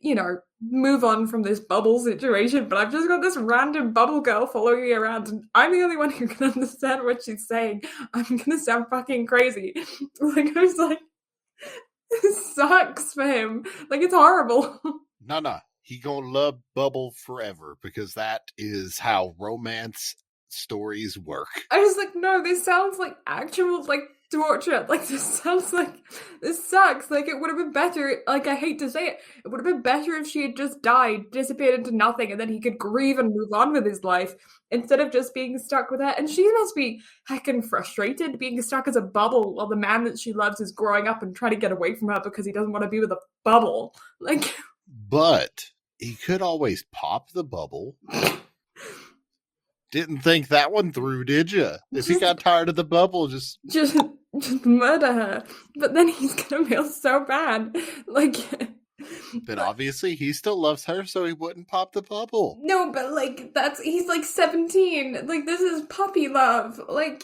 Speaker 1: you know, move on from this bubble situation, but I've just got this random bubble girl following me around, and I'm the only one who can understand what she's saying. I'm gonna sound fucking crazy. Like, I was like, this sucks for him. Like, it's horrible.
Speaker 2: No. He gonna love Bubble forever, because that is how romance stories work.
Speaker 1: I was like, no, this sounds like actual, like, torture. Like, this sucks. Like, it would have been better, like, I hate to say it, it would have been better if she had just died, disappeared into nothing, and then he could grieve and move on with his life, instead of just being stuck with her. And she must be heckin' frustrated being stuck as a bubble while the man that she loves is growing up and trying to get away from her because he doesn't want to be with a bubble. Like,
Speaker 2: but he could always pop the bubble. Didn't think that one through, did you? If he got tired of the bubble, just
Speaker 1: murder her. But then he's gonna feel so bad. Like,
Speaker 2: but obviously he still loves her, so he wouldn't pop the bubble.
Speaker 1: No, but like, he's like 17. Like, this is puppy love. Like,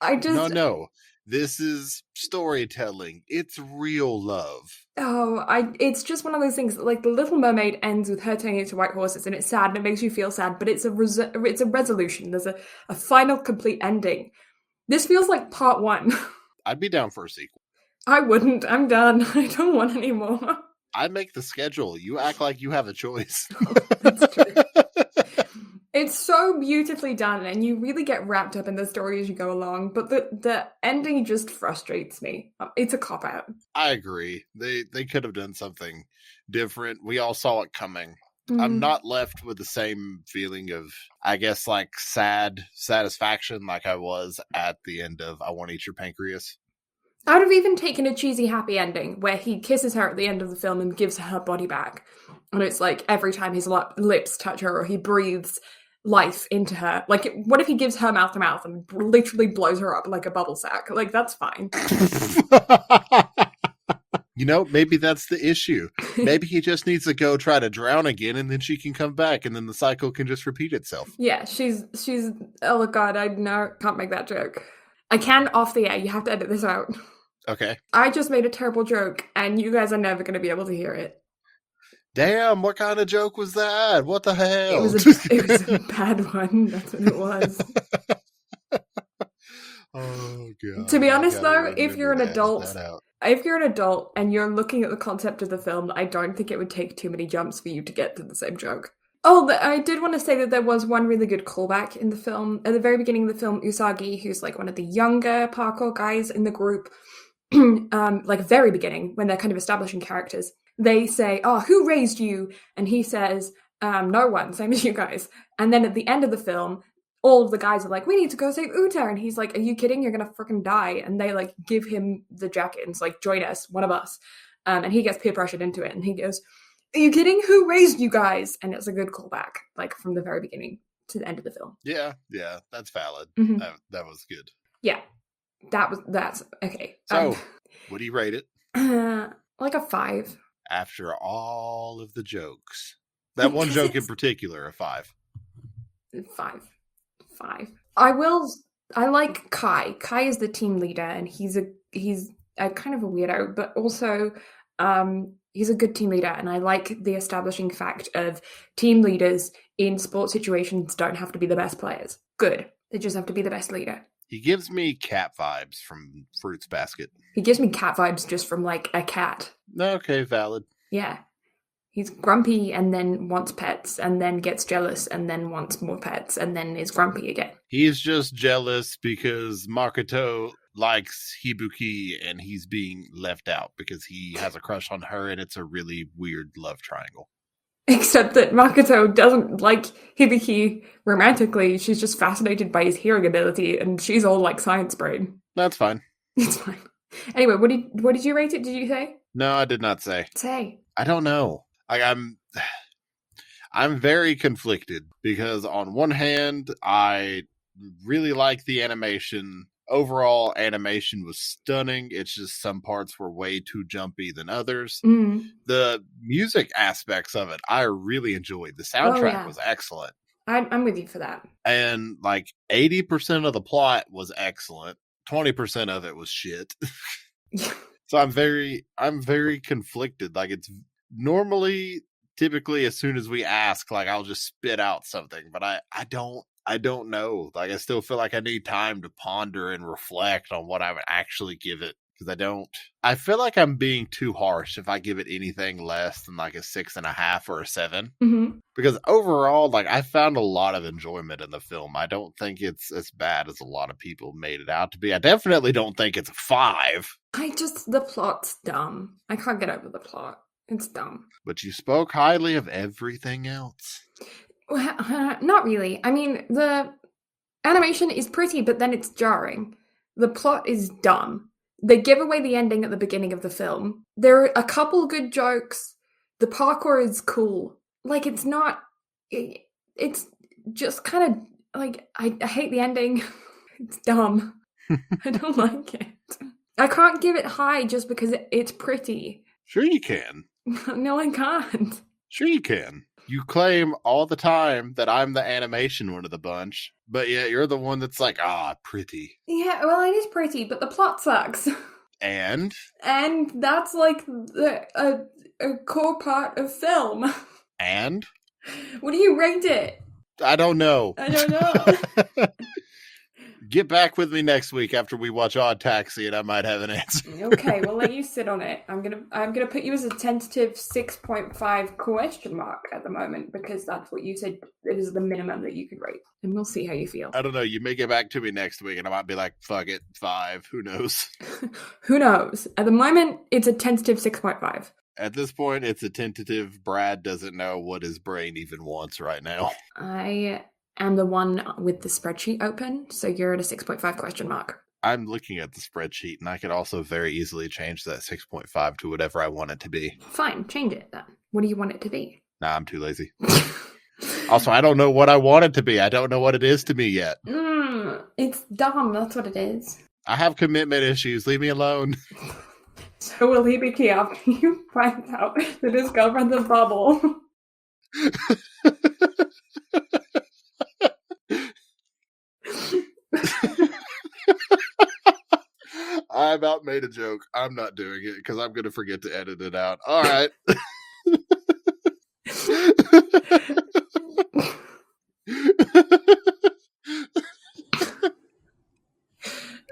Speaker 2: No. This is storytelling. It's real love.
Speaker 1: It's just one of those things, like, The Little Mermaid ends with her turning into white horses, and it's sad, and it makes you feel sad, but it's a resolution. There's a final, complete ending. This feels like part one.
Speaker 2: I'd be down for a sequel.
Speaker 1: I wouldn't. I'm done. I don't want any more.
Speaker 2: I make the schedule. You act like you have a choice.
Speaker 1: That's true. It's so beautifully done, and you really get wrapped up in the story as you go along, but the ending just frustrates me. It's a cop-out.
Speaker 2: I agree. They could have done something different. We all saw it coming. I'm not left with the same feeling of, I guess, like, satisfaction like I was at the end of I Want to Eat Your Pancreas.
Speaker 1: I would have even taken a cheesy happy ending where he kisses her at the end of the film and gives her body back. And it's like every time his lips touch her or he breathes life into her. Like, what if he gives her mouth to mouth and literally blows her up like a bubble sack? Like, that's fine.
Speaker 2: Maybe that's the issue. Maybe he just needs to go try to drown again, and then she can come back, and then the cycle can just repeat itself.
Speaker 1: Yeah, she's. Oh God, I can't make that joke. I can off the air. You have to edit this out.
Speaker 2: Okay.
Speaker 1: I just made a terrible joke, and you guys are never going to be able to hear it.
Speaker 2: Damn! What kind of joke was that? What the hell?
Speaker 1: It was a bad one. That's what it was.
Speaker 2: Oh God!
Speaker 1: To be honest, though, if you're an adult and you're looking at the concept of the film, I don't think it would take too many jumps for you to get to the same joke. Oh, I did want to say that there was one really good callback in the film. At the very beginning of the film, Usagi, who's like one of the younger parkour guys in the group, very beginning, when they're kind of establishing characters, they say, "Oh, who raised you?" And he says, "No one, same as you guys." And then at the end of the film, all of the guys are like, "We need to go save Uta." And he's like, "Are you kidding? You're going to freaking die." And they like give him the jacket and it's like, "Join us, one of us." And he gets peer pressured into it. And he goes, "Are you kidding? Who raised you guys?" And it's a good callback, like from the very beginning to the end of the film.
Speaker 2: Yeah, that's valid.
Speaker 1: Mm-hmm.
Speaker 2: That was good.
Speaker 1: Yeah, that's okay.
Speaker 2: So, what do you rate it?
Speaker 1: Like a 5.
Speaker 2: After all of the jokes. That one joke in particular, a 5.
Speaker 1: 5. I like Kai. Kai is the team leader, and he's a kind of a weirdo, but also he's a good team leader, and I like the establishing fact of team leaders in sports situations don't have to be the best players. Good. They just have to be the best leader.
Speaker 2: He gives me cat vibes from Fruits Basket.
Speaker 1: He gives me cat vibes just from like a cat.
Speaker 2: Okay, valid.
Speaker 1: Yeah. He's grumpy and then wants pets and then gets jealous and then wants more pets and then is grumpy again.
Speaker 2: He's just jealous because Makoto likes Hibuki and he's being left out because he has a crush on her and it's a really weird love triangle.
Speaker 1: Except that Makoto doesn't like Hibiki romantically. She's just fascinated by his hearing ability and she's all like science brain.
Speaker 2: That's fine.
Speaker 1: It's fine. Anyway, what did you rate it? Did you say?
Speaker 2: No, I did not say.
Speaker 1: Say.
Speaker 2: I don't know. I'm very conflicted because on one hand, I really like the animation. Overall, animation was stunning. It's just some parts were way too jumpy than others.
Speaker 1: Mm.
Speaker 2: The music aspects of it, I really enjoyed. The soundtrack was excellent.
Speaker 1: I'm with you for that.
Speaker 2: And like 80% of the plot was excellent. 20% of it was shit. So I'm very conflicted. Like it's normally, typically, as soon as we ask, like I'll just spit out something, but I don't know. Like I still feel like I need time to ponder and reflect on what I would actually give it because I feel like I'm being too harsh if I give it anything less than like a 6.5 or a 7.
Speaker 1: Mm-hmm.
Speaker 2: Because overall, like I found a lot of enjoyment in the film. I don't think it's as bad as a lot of people made it out to be. I definitely don't think it's a 5.
Speaker 1: The plot's dumb. I can't get over the plot. It's dumb.
Speaker 2: But you spoke highly of everything else.
Speaker 1: Well, not really. I mean, the animation is pretty, but then it's jarring. The plot is dumb. They give away the ending at the beginning of the film. There are a couple good jokes. The parkour is cool. Like, it's not... It's just kind of... Like, I hate the ending. It's dumb. I don't like it. I can't give it high just because it's pretty.
Speaker 2: Sure you can.
Speaker 1: No, I can't.
Speaker 2: Sure you can. You claim all the time that I'm the animation one of the bunch, but yet you're the one that's like, pretty.
Speaker 1: Yeah, well, it is pretty, but the plot sucks.
Speaker 2: And
Speaker 1: that's like a core part of film.
Speaker 2: And?
Speaker 1: What do you rate it?
Speaker 2: I don't know. Get back with me next week after we watch Odd Taxi, and I might have an answer.
Speaker 1: Okay, we'll let you sit on it. I'm gonna put you as a tentative 6.5 question mark at the moment because that's what you said. It is the minimum that you could rate, and we'll see how you feel.
Speaker 2: I don't know. You may get back to me next week, and I might be like, "Fuck it, 5." Who knows?
Speaker 1: Who knows? At the moment, it's a tentative 6.5.
Speaker 2: At this point, it's a tentative. Brad doesn't know what his brain even wants right now.
Speaker 1: I'm the one with the spreadsheet open, so you're at a 6.5 question mark.
Speaker 2: I'm looking at the spreadsheet, and I could also very easily change that 6.5 to whatever I want it to be.
Speaker 1: Fine, change it then. What do you want it to be?
Speaker 2: Nah, I'm too lazy. Also, I don't know what I want it to be. I don't know what it is to me yet.
Speaker 1: It's dumb, that's what it is.
Speaker 2: I have commitment issues. Leave me alone.
Speaker 1: So will he be key after you find out that his girlfriend's a bubble?
Speaker 2: I about made a joke. I'm not doing it because I'm going to forget to edit it out. All right.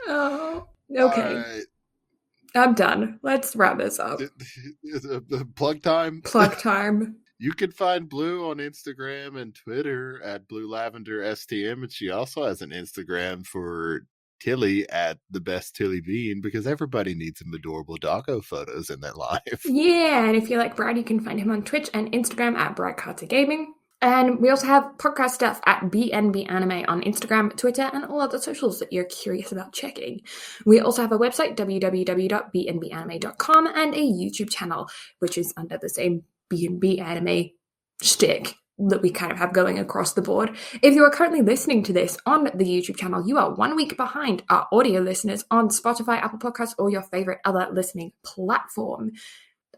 Speaker 1: Oh, okay.
Speaker 2: Right.
Speaker 1: I'm done. Let's wrap this up.
Speaker 2: Plug time?
Speaker 1: Plug time.
Speaker 2: You can find Blue on Instagram and Twitter at BlueLavenderSTM, and she also has an Instagram for Tilly at the best Tilly Bean, because everybody needs some adorable doggo photos in their life.
Speaker 1: Yeah, and if you like Brad, you can find him on Twitch and Instagram at Brad Carter Gaming. And we also have podcast stuff at BnB Anime on Instagram, Twitter, and all other socials that you're curious about checking. We also have a website, www.bnbanime.com, and a YouTube channel, which is under the same BnB Anime shtick that we kind of have going across the board. If you are currently listening to this on the YouTube channel, you are 1 week behind our audio listeners on Spotify, Apple Podcasts, or your favorite other listening platform.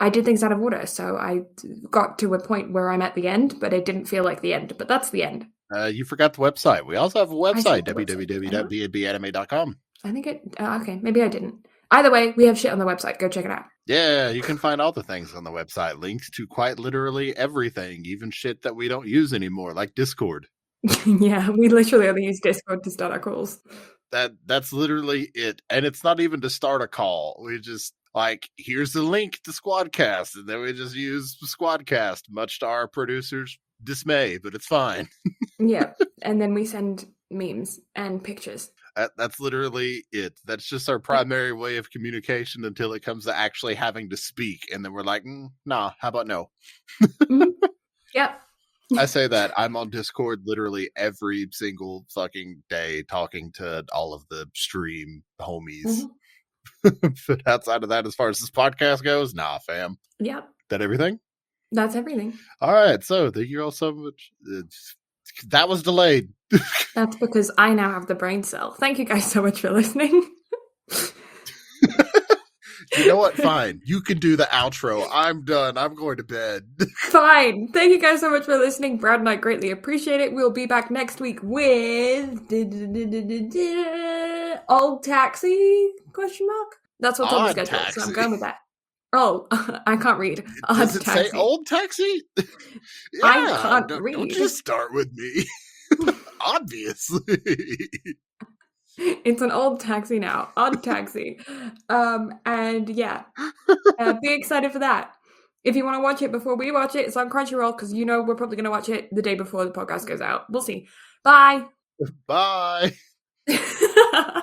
Speaker 1: I did things out of order, so I got to a point where I'm at the end, but it didn't feel like the end, but that's the end.
Speaker 2: You forgot the website. We also have a website, www.bnbanime.com.
Speaker 1: I think it, okay, maybe I didn't. Either way, we have shit on the website. Go check it out.
Speaker 2: Yeah, you can find all the things on the website. Links to quite literally everything, even shit that we don't use anymore, like Discord.
Speaker 1: Yeah, we literally only use Discord to start our calls.
Speaker 2: That's literally it. And it's not even to start a call. We just, like, here's the link to Squadcast, and then we just use Squadcast, much to our producers' dismay, but it's fine.
Speaker 1: Yeah, and then we send memes and pictures.
Speaker 2: That's literally it. That's just our primary way of communication until it comes to actually having to speak. And then we're like, nah, how about no?
Speaker 1: Mm-hmm. Yep.
Speaker 2: I say that. I'm on Discord literally every single fucking day talking to all of the stream homies. Mm-hmm. But outside of that, as far as this podcast goes, nah, fam.
Speaker 1: Yep.
Speaker 2: That everything?
Speaker 1: That's everything.
Speaker 2: All right. So thank you all so much. That was delayed.
Speaker 1: That's because I now have the brain cell. Thank you guys so much for listening.
Speaker 2: You know what? Fine. You can do the outro. I'm done. I'm going to bed.
Speaker 1: Fine. Thank you guys so much for listening. Brad and I greatly appreciate it. We'll be back next week with Old Taxi? Question mark? That's what's on the schedule, so I'm going with that. Oh, I can't read.
Speaker 2: Does it say Old Taxi?
Speaker 1: Yeah, I can't read.
Speaker 2: Don't just start with me. Obviously.
Speaker 1: It's an old taxi now. Odd Taxi. And yeah. Be excited for that. If you want to watch it before we watch it, it's on Crunchyroll, because you know we're probably going to watch it the day before the podcast goes out. We'll see. Bye.
Speaker 2: Bye.